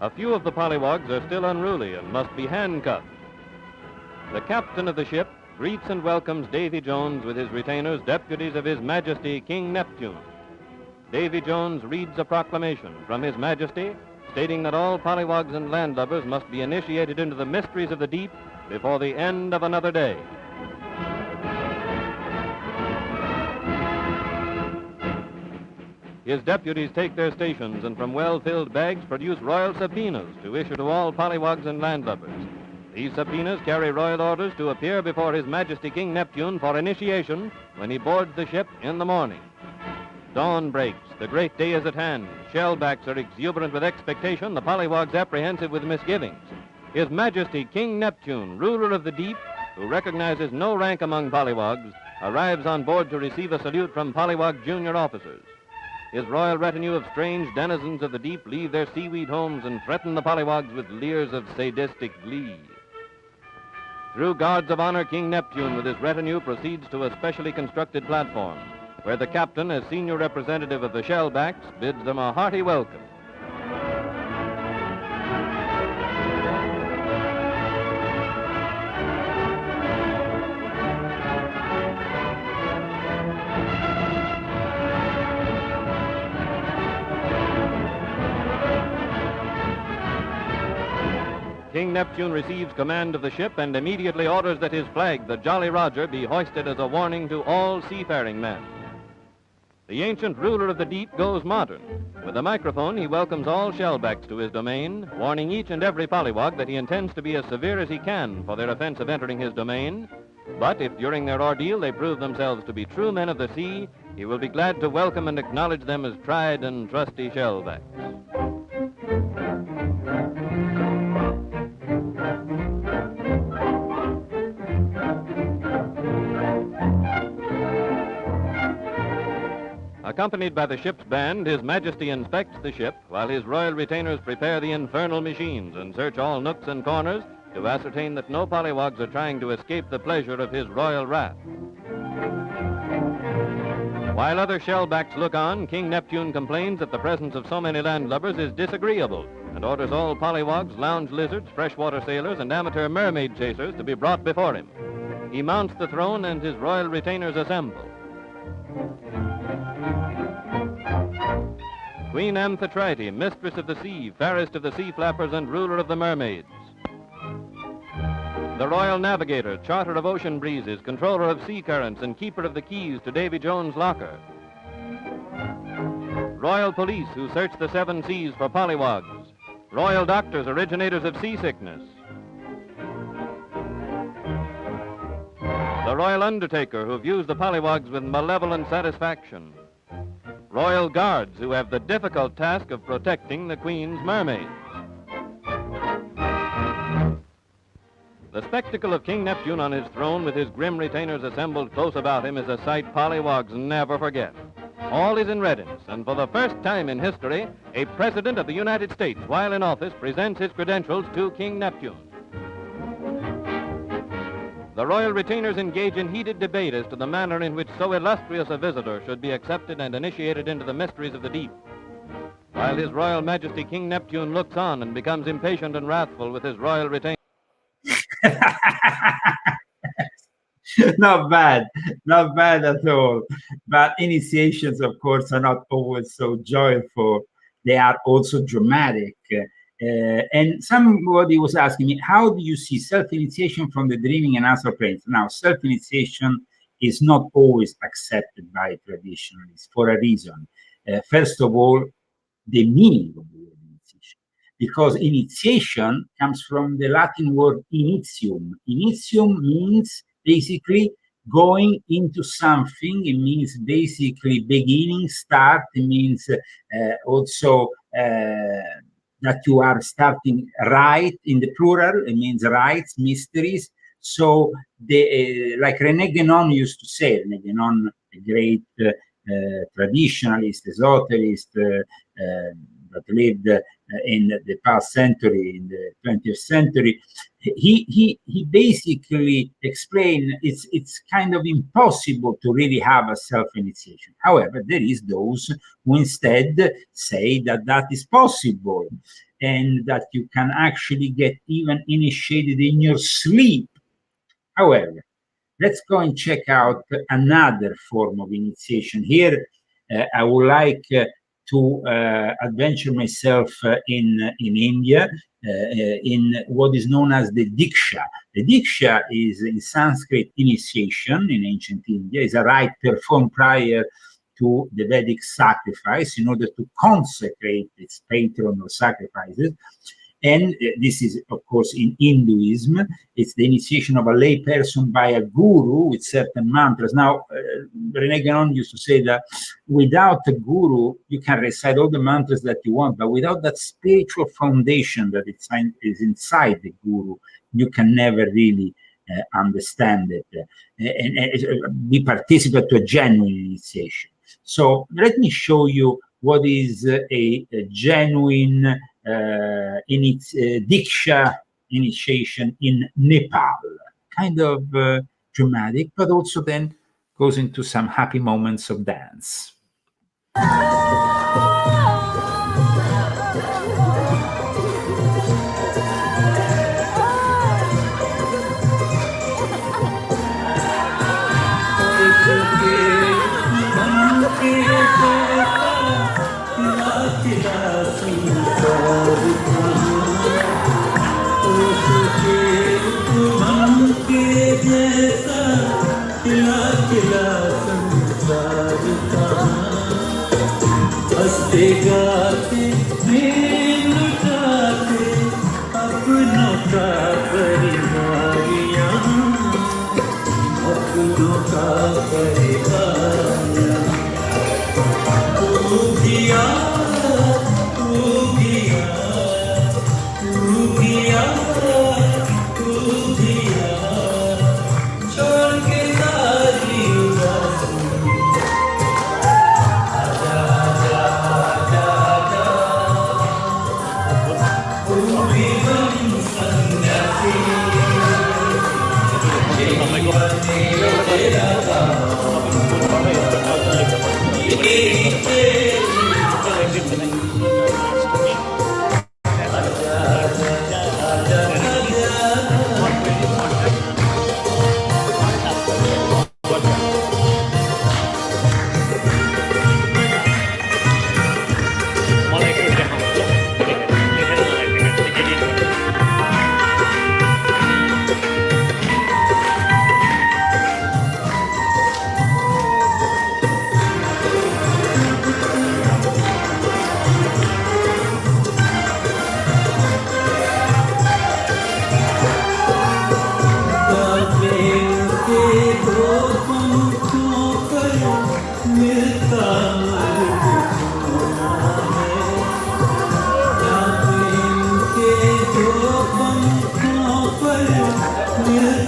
A few of the pollywogs are still unruly and must be handcuffed. The captain of the ship greets and welcomes Davy Jones with his retainers, deputies of His Majesty King Neptune. Davy Jones reads a proclamation from His Majesty stating that all pollywogs and landlubbers must be initiated into the mysteries of the deep before the end of another day. his deputies take their stations and from well-filled bags produce royal subpoenas to issue to all pollywogs and landlubbers. These subpoenas carry royal orders to appear before His Majesty King Neptune for initiation when he boards the ship in the morning. Dawn breaks. The great day is at hand. Shellbacks are exuberant with expectation, the pollywogs apprehensive with misgivings. His Majesty King Neptune, ruler of the deep, who recognizes no rank among pollywogs, arrives on board to receive a salute from pollywog junior officers. His royal retinue of strange denizens of the deep leave their seaweed homes and threaten the pollywogs with leers of sadistic glee. Through guards of honor, King Neptune with his retinue proceeds to a specially constructed platform, where the captain, as senior representative of the shellbacks, bids them a hearty welcome. King Neptune receives command of the ship and immediately orders that his flag, the Jolly Roger, be hoisted as a warning to all seafaring men. The ancient ruler of the deep goes modern. With a microphone, he welcomes all shellbacks to his domain, warning each and every pollywog that he intends to be as severe as he can for their offense of entering his domain. But if during their ordeal they prove themselves to be true men of the sea, he will be glad to welcome and acknowledge them as tried and trusty shellbacks. Accompanied by the ship's band, His Majesty inspects the ship while his royal retainers prepare the infernal machines and search all nooks and corners to ascertain that no pollywogs are trying to escape the pleasure of his royal wrath. While other shellbacks look on, King Neptune complains that the presence of so many landlubbers is disagreeable and orders all pollywogs, lounge lizards, freshwater sailors, and amateur mermaid chasers to be brought before him. He mounts the throne and his royal retainers assemble. Queen Amphitrite, mistress of the sea, fairest of the sea flappers and ruler of the mermaids. The royal navigator, charter of ocean breezes, controller of sea currents, and keeper of the keys to Davy Jones' locker. Royal police who search the seven seas for pollywogs. Royal doctors, originators of seasickness. The royal undertaker who views the pollywogs with malevolent satisfaction. Royal guards who have the difficult task of protecting the Queen's mermaids. The spectacle of King Neptune on his throne with his grim retainers assembled close about him is a sight pollywogs never forget. All is in readiness, and for the first time in history, a President of the United States, while in office, presents his credentials to King Neptune. The royal retainers engage in heated debate as to the manner in which so illustrious a visitor should be accepted and initiated into the mysteries of the deep. While His Royal Majesty King Neptune looks on and becomes impatient and wrathful with his royal retainers. Not bad at all. But initiations, of course, are not always so joyful. They are also dramatic. And somebody was asking me, how do you see self-initiation from the dreaming and astral planes? Now, self-initiation is not always accepted by traditionalists for a reason. First of all, the meaning of the word initiation. Because initiation comes from the Latin word initium. Initium means basically going into something. It means basically beginning, start. It means also that you are starting right in the plural. It means rites, mysteries. So, like René Guénon used to say, René Guénon, a great traditionalist, esoterist that lived in the past century, in the 20th century, he basically explained it's kind of impossible to really have a self-initiation. However, there is those who instead say that that is possible and that you can actually get even initiated in your sleep. However, let's go and check out another form of initiation. Here, I would like to adventure myself in India, in what is known as the Diksha. The Diksha is in Sanskrit initiation in ancient India, is a rite performed prior to the Vedic sacrifice in order to consecrate its patron or sacrifices. And this is, of course, in Hinduism. It's the initiation of a lay person by a guru with certain mantras. Now, René Guénon used to say that without a guru, you can recite all the mantras that you want, but without that spiritual foundation that is inside the guru, you can never really understand it and be participant to a genuine initiation. So let me show you what is a genuine Diksha initiation in Nepal. Kind of dramatic, but also then goes into some happy moments of dance.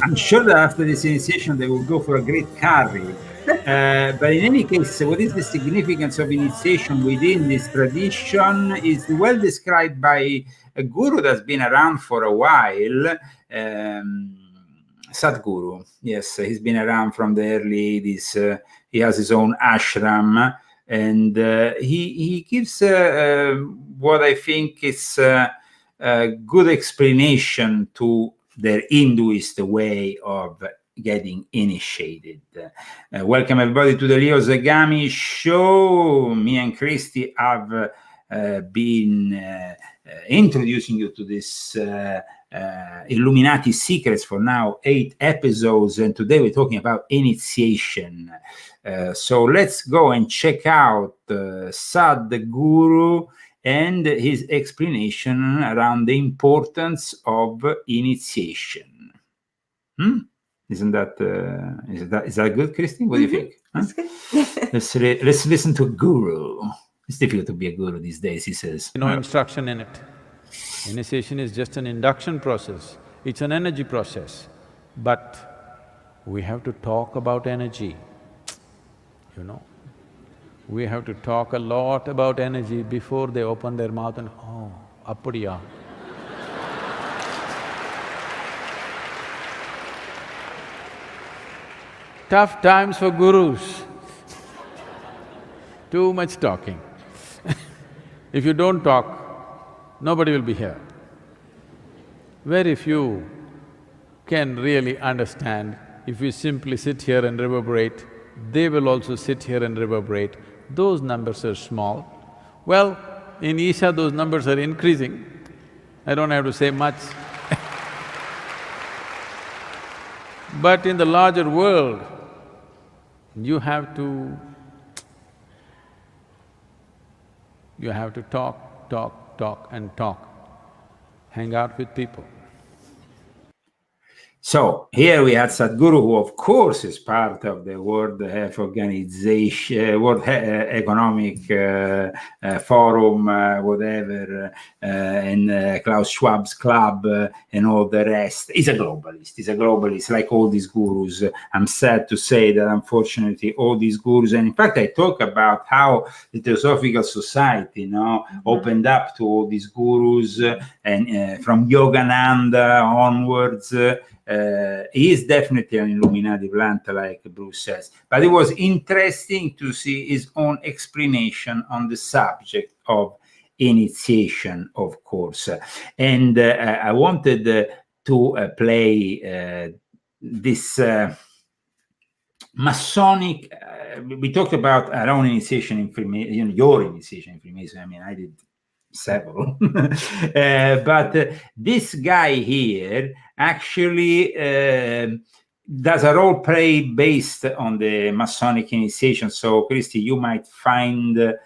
I'm sure that after this initiation they will go for a great curry. But in any case, what is the significance of initiation within this tradition is well described by a guru that's been around for a while, Sadhguru. Yes, he's been around from the early 80s. He has his own ashram, and he gives what I think is a good explanation to their Hinduist way of getting initiated. Welcome everybody to the Leo Zagami show. Me and Christy have been introducing you to this Illuminati secrets for now 8 episodes, and today we're talking about initiation. So let's go and check out Sadhguru and his explanation around the importance of initiation. Isn't that is that good, Christy? What do you think? Huh? Let's listen to a guru. It's difficult to be a guru these days, he says. No instruction in it. Initiation is just an induction process. It's an energy process. But we have to talk about energy, you know. We have to talk a lot about energy before they open their mouth and, oh, appadiya. Tough times for gurus. Too much talking. If you don't talk, nobody will be here. Very few can really understand. If we simply sit here and reverberate, they will also sit here and reverberate. Those numbers are small. Well, in Isha those numbers are increasing. I don't have to say much. But in the larger world, you have to You have to talk, talk, talk and talk. Hang out with people. So here we had Sadhguru, who of course is part of the World Health Organization, World Economic Forum, whatever, and Klaus Schwab's club and all the rest. He's a globalist. He's a globalist, like all these gurus. I'm sad to say that unfortunately all these gurus, and in fact I talk about how the Theosophical Society, opened up to all these gurus, and from Yogananda onwards. He is definitely an Illuminati plant, like Bruce says. But it was interesting to see his own explanation on the subject of initiation, of course. And I wanted to play this Masonic. We talked about our own initiation in Freemason, your initiation in Freemason. I mean, I did several. But this guy here actually does a role play based on the Masonic initiation. So, Christy, you might find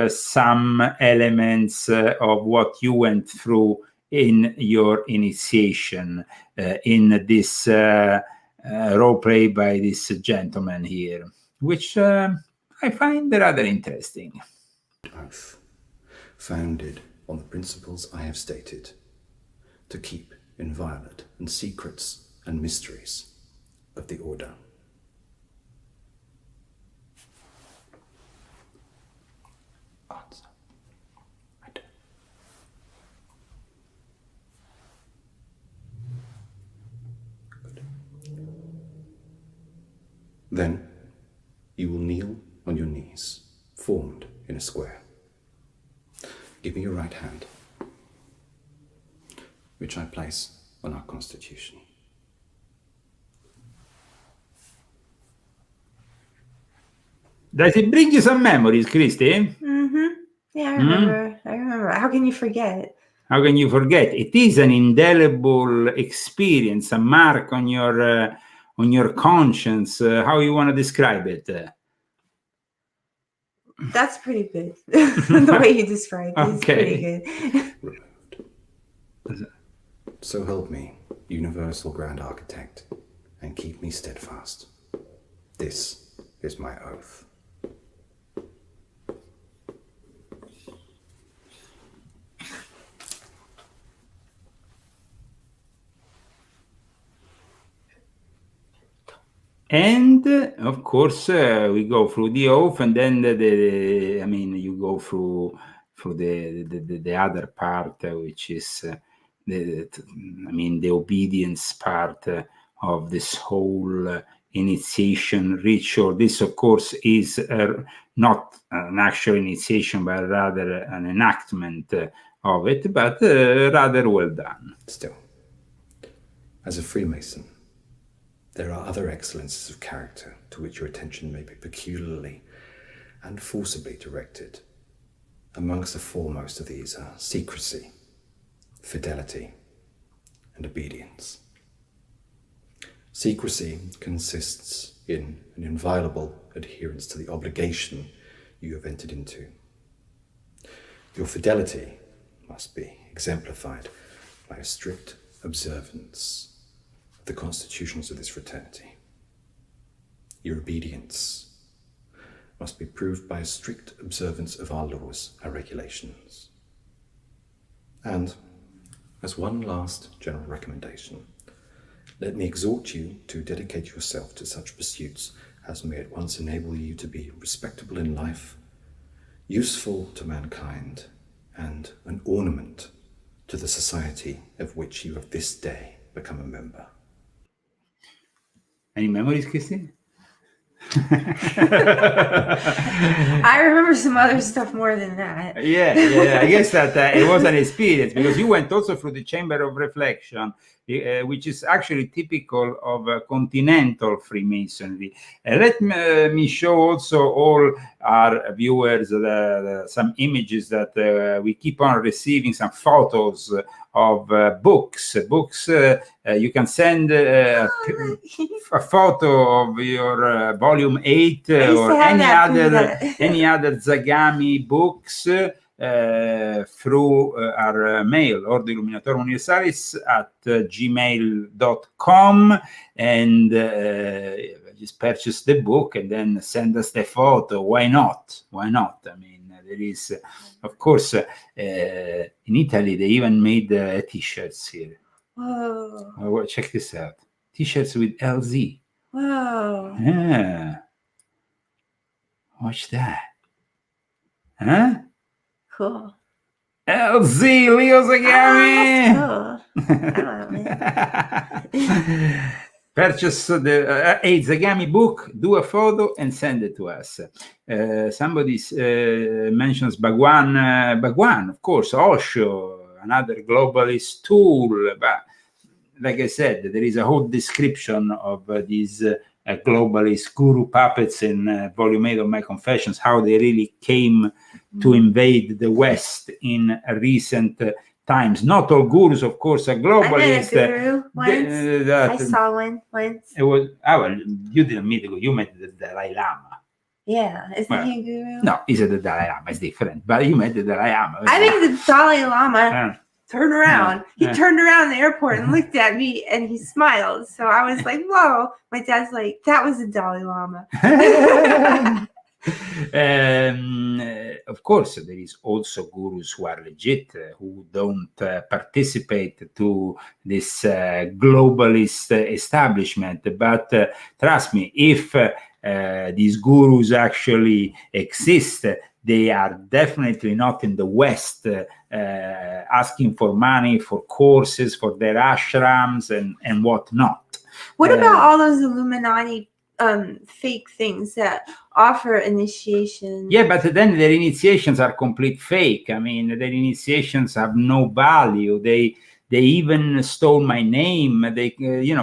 some elements of what you went through in your initiation in this role play by this gentleman here, which I find rather interesting. Oath, founded on the principles I have stated, to keep inviolate and secrets and mysteries of the order. Answer. I do. Good. Then you will kneel on your knees, formed in a square. Give me your right hand, which I place on our Constitution. Does it bring you some memories, Christy? Mm-hmm. Yeah, I remember. I remember. How can you forget? How can you forget? It is an indelible experience, a mark on your conscience. How you want to describe it? That's pretty good. The way you described it is pretty good. So help me, Universal Grand Architect, and keep me steadfast. This is my oath. And of course, we go through the oath, and then you go through the other part, which is the obedience part of this whole initiation ritual. This, of course, is not an actual initiation, but rather an enactment of it, but rather well done. Still, as a Freemason, there are other excellences of character to which your attention may be peculiarly and forcibly directed. Amongst the foremost of these are secrecy, fidelity, and obedience. Secrecy consists in an inviolable adherence to the obligation you have entered into. Your fidelity must be exemplified by a strict observance of the constitutions of this fraternity. Your obedience must be proved by a strict observance of our laws, our regulations. And, as one last general recommendation, let me exhort you to dedicate yourself to such pursuits as may at once enable you to be respectable in life, useful to mankind, and an ornament to the society of which you have this day become a member. Any memories, Christine? I remember some other stuff more than that. Yeah. I guess that it was an experience, because you went also through the chamber of reflection, which is actually typical of continental Freemasonry. Let me show also all our viewers some images that we keep on receiving, some photos of books. You can send a photo of your volume 8 or any other Zagami books. through our mail, Ordo Illuminatorum Universalis at gmail.com, and just purchase the book and then send us the photo. Why not? Why not? I mean, there is, of course, in Italy, they even made T-shirts here. Whoa. Well, check this out. T-shirts with LZ. Whoa. Yeah. Watch that. Huh? Cool. LZ, Leo Zagami! Purchase the Zagami book, do a photo, and send it to us. Somebody mentions Bhagwan, of course, Osho, another globalist tool. But like I said, there is a whole description of these globalist guru puppets in volume 8 of my Confessions, how they really came to invade the West in recent times. Not all gurus, of course, are globalists. I met a guru once. I saw one once. It was, well, you didn't meet the guru, you met the Dalai Lama. Yeah, isn't he a guru? No, he's the Dalai Lama, it's different, but you met the Dalai Lama. I think the Dalai Lama turned around. He turned around in the airport and looked at me and he smiled. So I was like, whoa. My dad's like, that was the Dalai Lama. Of course, there is also gurus who are legit, who don't participate to this globalist establishment. But trust me, if these gurus actually exist, they are definitely not in the West asking for money for courses for their ashrams and whatnot. What about all those Illuminati fake things that offer initiation? Yeah, but then their initiations are complete fake. I mean, their initiations have no value. They even stole my name. They,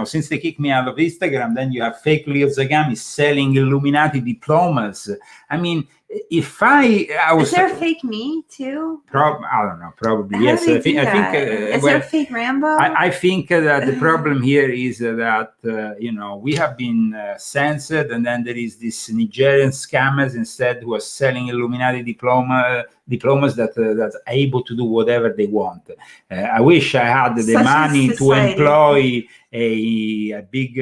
since they kicked me out of Instagram, then you have fake Leo Zagami selling Illuminati diplomas. I mean, if I was... Is there a fake me too? I don't know, probably. How Yes, do I think is there a fake Rambo? I think that the problem here is that we have been censored, and then there is this Nigerian scammers instead who are selling Illuminati diplomas that are able to do whatever they want. I wish I had the money to employ a big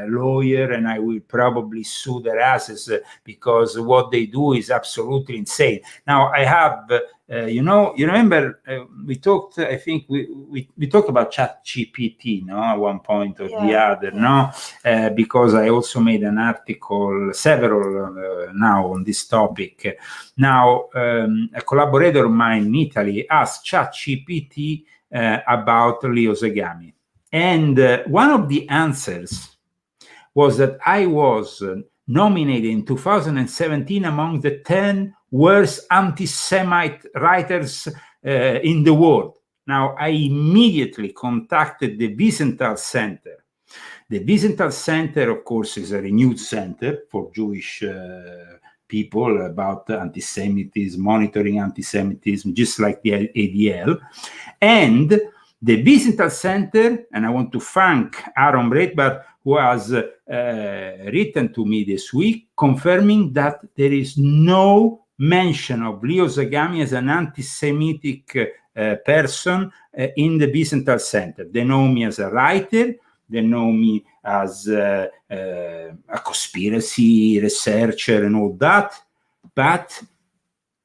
lawyer, and I will probably sue their asses because what they do is absolutely insane. Now I have, you remember we talked. I think we talked about ChatGPT, no, at one point or the other, no, because I also made an article, several now on this topic. Now a collaborator of mine in Italy asked ChatGPT about Leo Zagami. And one of the answers was that I was nominated in 2017 among the 10 worst anti-Semite writers in the world. Now, I immediately contacted the Wiesenthal Center. The Wiesenthal Center, of course, is a renewed center for Jewish people about anti-Semitism, monitoring anti-Semitism, just like the ADL. And the Wiesenthal Center, and I want to thank Aaron Breitbart, who has written to me this week, confirming that there is no mention of Leo Zagami as an anti-Semitic person in the Wiesenthal Center. They know me as a writer, they know me as a conspiracy researcher and all that, but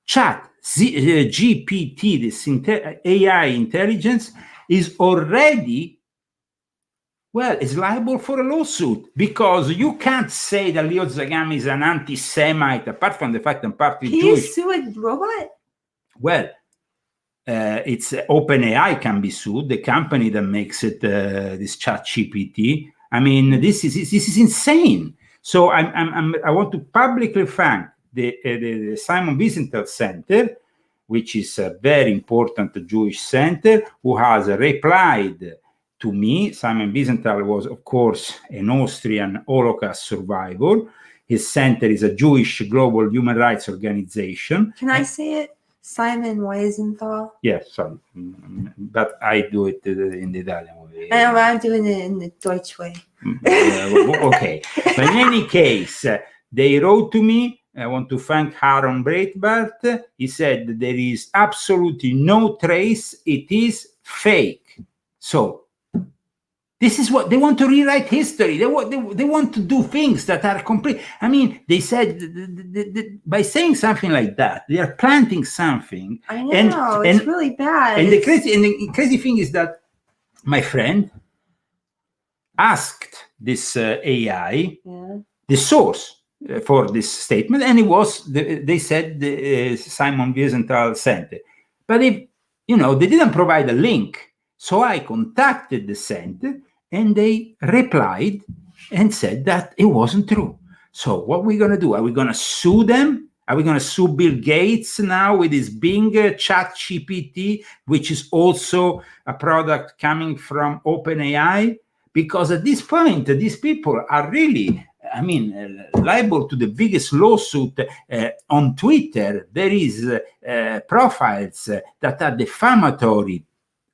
GPT, this AI intelligence, is already, is liable for a lawsuit, because you can't say that Leo Zagami is an anti-Semite, apart from the fact I'm partly Jewish. Can you sue a robot? Well, it's OpenAI can be sued, the company that makes it, this ChatGPT. I mean, this is insane. So I want to publicly thank the Simon Wiesenthal Center, which is a very important Jewish center, who has replied to me. Simon Wiesenthal was, of course, an Austrian Holocaust survivor. His center is a Jewish global human rights organization. Can I say it? Simon Wiesenthal? Yes, sorry. But I do it in the Italian way. I'm doing it in the Deutsch way. Okay. But in any case, they wrote to me I want to thank Aaron Breitbart. He said there is absolutely no trace. It is fake. So this is what they want to rewrite history. They want to do things that are complete. I mean, they said by saying something like that, they are planting something. I know, it's really bad. And the crazy thing is that my friend asked this AI the source for this statement, and they said Simon Wiesenthal sent it. But they didn't provide a link. So I contacted the center, and they replied and said that it wasn't true. So what are we going to do? Are we going to sue them? Are we going to sue Bill Gates now with his Bing ChatGPT, which is also a product coming from OpenAI? Because at this point, these people are really, liable to the biggest lawsuit on Twitter. There is profiles that are defamatory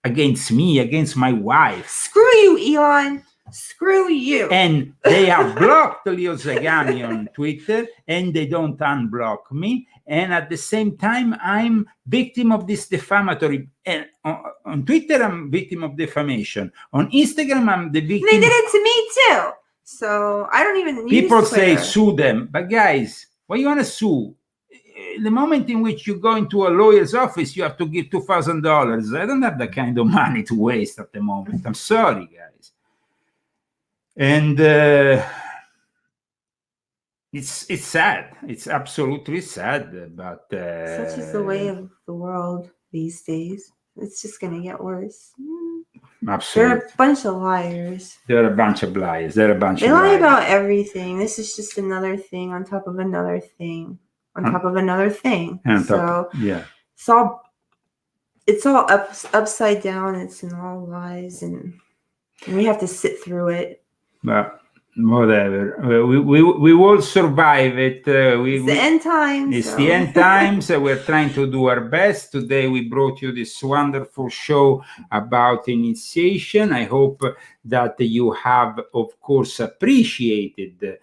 against me, against my wife. Screw you, Elon. Screw you. And they have blocked Leo Zagami on Twitter, and they don't unblock me. And at the same time, I'm victim of this defamatory. And on Twitter, I'm victim of defamation. On Instagram, I'm the victim. They did it to me too. So I don't even use People say Twitter. sue them. But guys, why you want to sue? The moment in which you go into a lawyer's office, you have to give $2,000. I don't have that kind of money to waste at the moment. I'm sorry, guys. And it's sad. It's absolutely sad. But such is the way of the world these days. It's just going to get worse. Absolutely. They're a bunch of liars. They're a bunch of liars. They lie about everything. This is just another thing on top of another thing. On top of another thing. So it's all upside down. It's in all lies, and we have to sit through it. But whatever, we will survive it. It's the end times. It's the end times. We're trying to do our best. Today we brought you this wonderful show about initiation. I hope that you have, of course, appreciated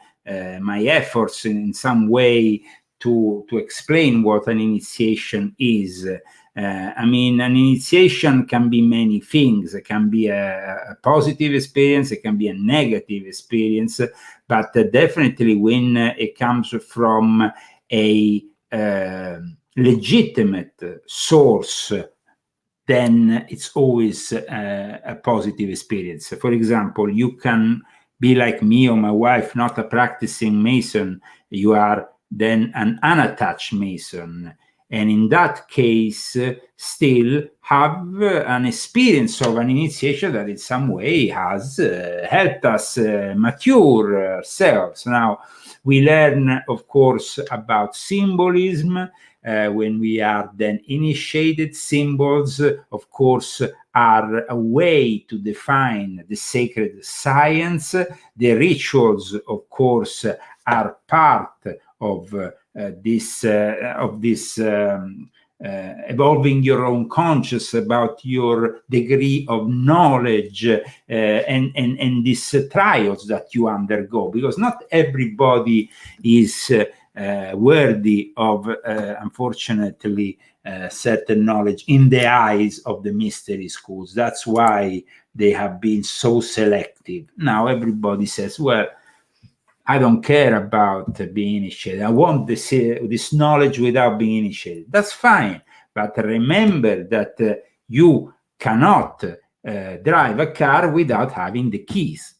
my efforts in some way to explain what an initiation is. An initiation can be many things. It can be a positive experience, it can be a negative experience, but definitely when it comes from a legitimate source, then it's always a positive experience. For example, you can be like me or my wife, not a practicing Mason. You are then an unattached Mason. And in that case, still have an experience of an initiation that in some way has helped us mature ourselves. Now, we learn, of course, about symbolism. When we are then initiated, symbols, of course, are a way to define the sacred science. The rituals, of course, are part of this evolving your own conscious about your degree of knowledge and these trials that you undergo, because not everybody is worthy of, unfortunately, certain knowledge in the eyes of the mystery schools. That's why they have been so selective. Now everybody says, well, I don't care about being initiated. I want this knowledge without being initiated. That's fine. But remember that you cannot drive a car without having the keys.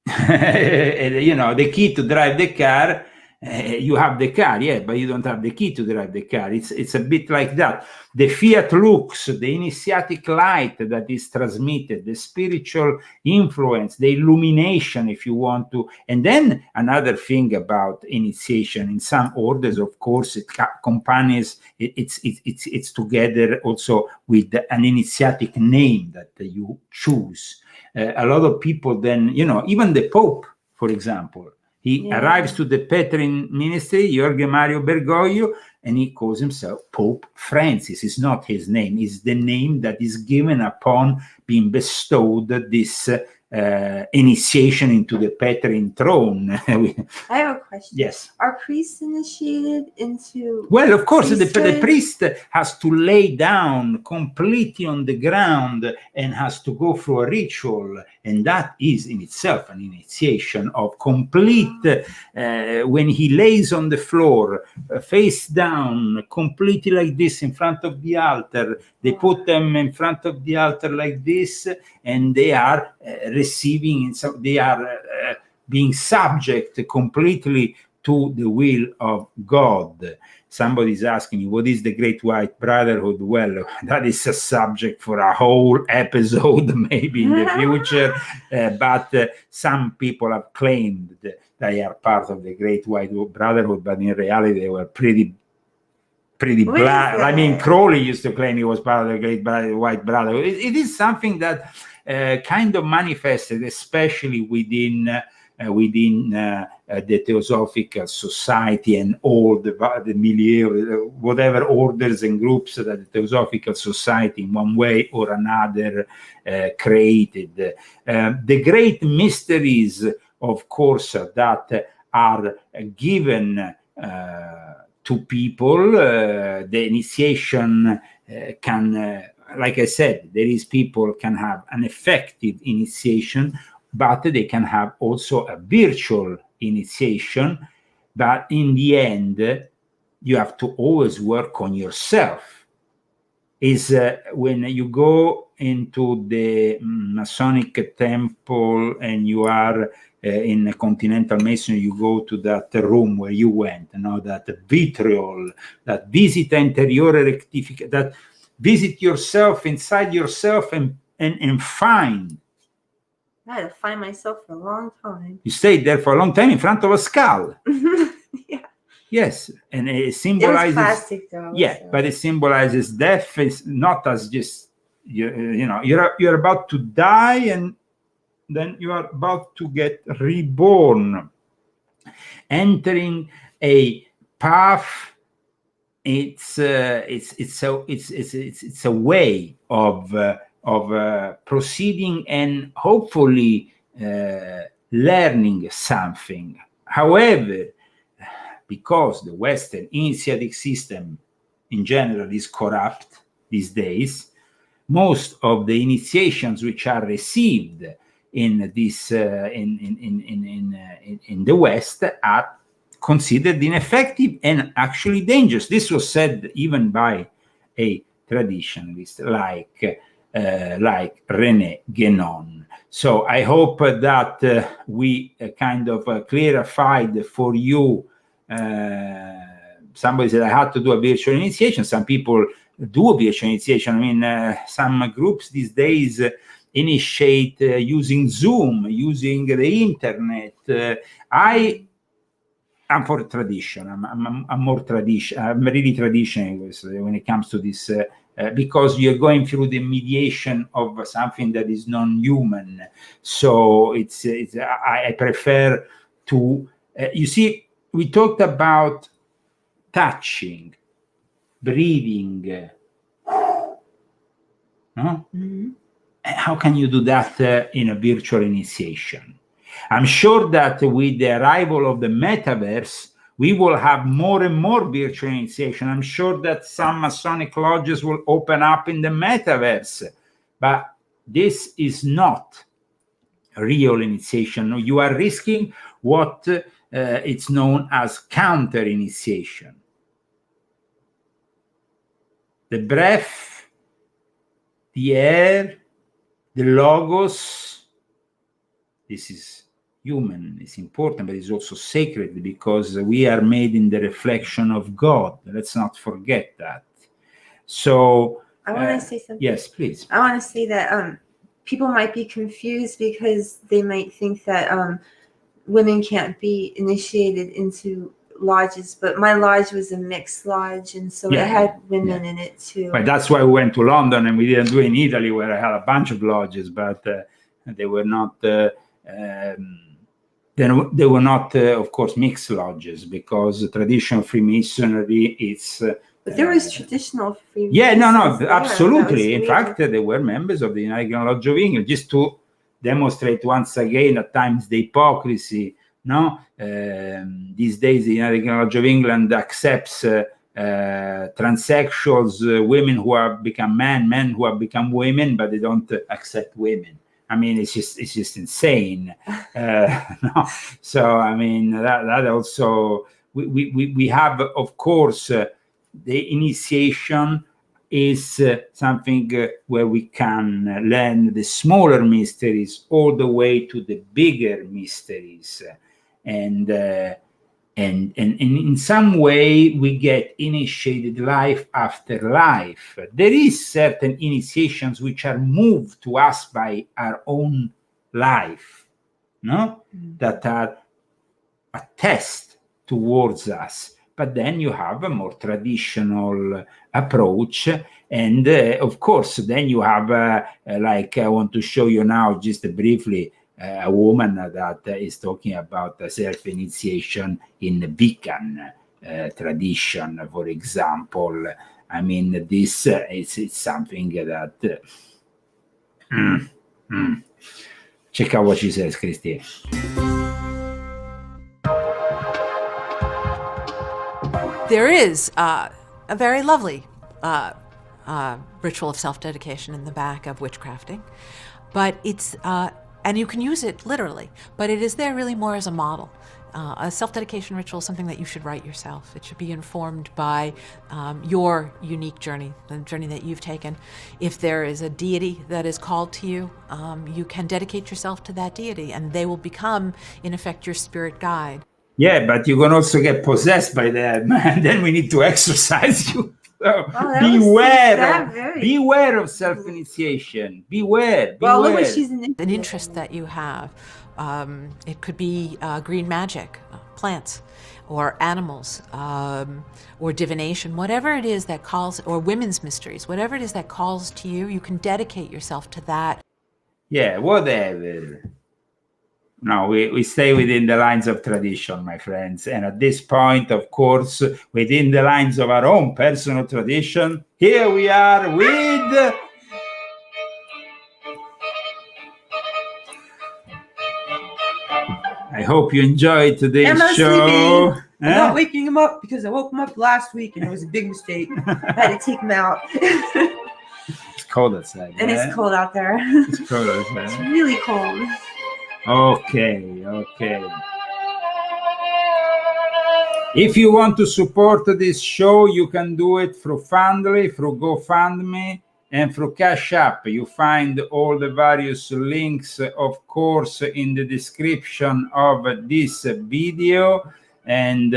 The key to drive the car, you have the car, yeah, but you don't have the key to drive the car. It's a bit like that. The fiat lux, the initiatic light that is transmitted, the spiritual influence, the illumination, if you want to. And then another thing about initiation, in some orders, of course, it accompanies, it's together also with an initiatic name that you choose. A lot of people then, even the Pope, for example, he arrives to the Petrine ministry, Jorge Mario Bergoglio, and he calls himself Pope Francis. It's not his name. It's the name that is given upon being bestowed this initiation into the Petrine throne. I have a question. Yes. Are priests initiated into? Well, of course, the priesthood? priest has to lay down completely on the ground and has to go through a ritual, and that is in itself an initiation of complete. When he lays on the floor, face down, completely like this in front of the altar, they put them in front of the altar like this, and they are receiving. They are being subject completely to the will of God. Somebody is asking me, what is the Great White Brotherhood? Well, that is a subject for a whole episode, maybe in the future. But some people have claimed that they are part of the Great White Brotherhood, but in reality, they were pretty black. I mean, Crowley used to claim he was part of the Great White Brotherhood. It is something that kind of manifested, especially within the Theosophical Society and all the milieu, whatever orders and groups that the Theosophical Society in one way or another created. The great mysteries, of course, that are given to people, the initiation can, like I said, people can have an effective initiation, but they can have also a virtual initiation. But in the end, you have to always work on yourself. Is when you go into the Masonic temple and you are in a Continental Masonry, you go to that room where you went, that vitriol, that visita interiore rectifica, that visit yourself inside yourself and find. I had to find myself for a long time. You stayed there for a long time in front of a skull. Yeah. Yes, and it symbolizes. It was plastic, though. Yeah, so. But it symbolizes death. It's not as just you're about to die, and then you are about to get reborn, entering a path. It's a way of proceeding and hopefully learning something. However, because the Western initiatic system in general is corrupt these days, most of the initiations which are received in this in the West are considered ineffective and actually dangerous. This was said even by a traditionalist like René Guénon. So I hope that we kind of clarified for you. Somebody said I had to do a virtual initiation. Some people do a virtual initiation. I mean, some groups these days initiate using Zoom, using the internet. I'm for tradition. I'm more tradition. I'm really traditional when it comes to this. Because you're going through the mediation of something that is non-human. So I prefer to, you see, we talked about touching, breathing, no? Mm-hmm. How can you do that in a virtual initiation? I'm sure that with the arrival of the metaverse, we will have more and more virtual initiation. I'm sure that some Masonic lodges will open up in the metaverse, but this is not real initiation. You are risking what it's known as counter initiation. The breath, the air, the logos, this is human, it's important, but it's also sacred because we are made in the reflection of God. Let's not forget that. So I want to say something. Yes, please. I want to say that people might be confused because they might think that women can't be initiated into lodges, but my lodge was a mixed lodge, and so it had women in it too. But that's why we went to London, and we didn't do it in Italy, where I had a bunch of lodges, but they were not. They were not, of course, mixed lodges, because traditional Freemasonry is. But there was traditional Freemasons. Yeah, no, absolutely. In fact, they were members of the United Lodge of England, just to demonstrate once again at times the hypocrisy No, these days the United College of England accepts transsexuals, women who have become men who have become women, but they don't accept women. I mean, it's just insane. No? So I mean that also we have, of course, the initiation is something where we can learn the smaller mysteries all the way to the bigger mysteries, and in some way we get initiated life after life. There is certain initiations which are moved to us by our own life, no, that are a test towards us. But then you have a more traditional approach, and of course then you have like I want to show you now just briefly a woman that is talking about self-initiation in the Wiccan tradition, for example. I mean, this it's something that check out what she says, Christine. There is a very lovely ritual of self-dedication in the back of Witchcrafting, but it's and you can use it literally, but it is there really more as a model. A self-dedication ritual is something that you should write yourself. It should be informed by your unique journey, the journey that you've taken. If there is a deity that is called to you, you can dedicate yourself to that deity, and they will become, in effect, your spirit guide. Yeah, but you can also get possessed by them, and then we need to exorcise you. So beware of self-initiation. Beware. Well, look what she's an interest that you have. It could be green magic, plants, or animals, or divination, whatever it is that calls, or women's mysteries, whatever it is that calls to you, you can dedicate yourself to that. Yeah, whatever. No, we stay within the lines of tradition, my friends. And at this point, of course, within the lines of our own personal tradition, here we are with... I hope you enjoyed today's show. I'm not waking him up because I woke him up last week and it was a big mistake. I had to take him out. It's cold outside. And it's cold out there. It's cold outside. It's really cold. Okay. If you want to support this show, you can do it through Fundly, through GoFundMe, and through Cash App. You find all the various links, of course, in the description of this video. And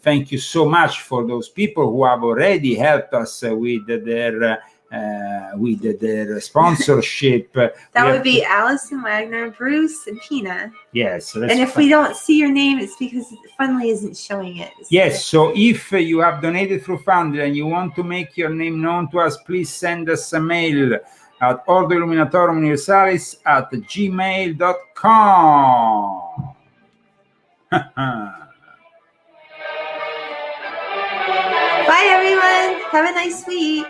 thank you so much for those people who have already helped us with their sponsorship. That would be Allison Wagner, Bruce, and Pina. Yes. And if we don't see your name, it's because Fundly isn't showing it. Yes, so if you have donated through Fundly and you want to make your name known to us, please send us a mail at ordoilluminatorumuniversalis@gmail.com. Bye, everyone. Have a nice week.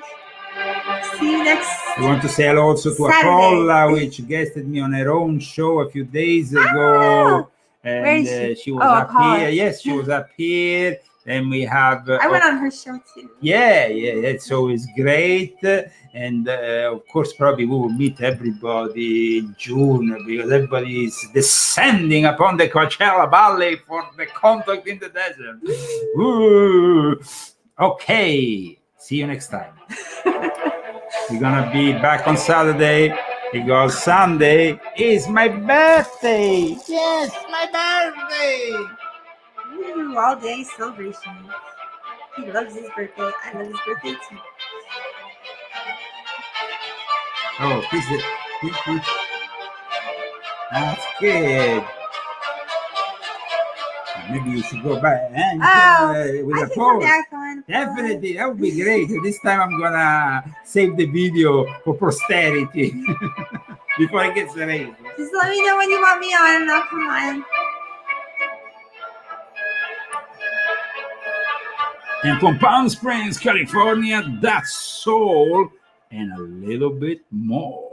See you next. I want to say hello also to Apollo, which guested me on her own show a few days ago. And she was up here. Yes, she was up here. And we have... I went on her show too. Yeah, it's always great. And of course, probably we will meet everybody in June because everybody is descending upon the Coachella Valley for the Contact in the Desert. Ooh. Okay, see you next time. We're gonna be back on Saturday because Sunday is my birthday. Yes, my birthday. Ooh, all day celebration. He loves his birthday. I love his birthday too. Oh, that's good. Maybe you should go back and with a pose. Definitely, that would be great. This time I'm gonna save the video for posterity before it gets erased. Just let me know when you want me on and I'll come on. And from Palm Springs, California, that's soul and a little bit more.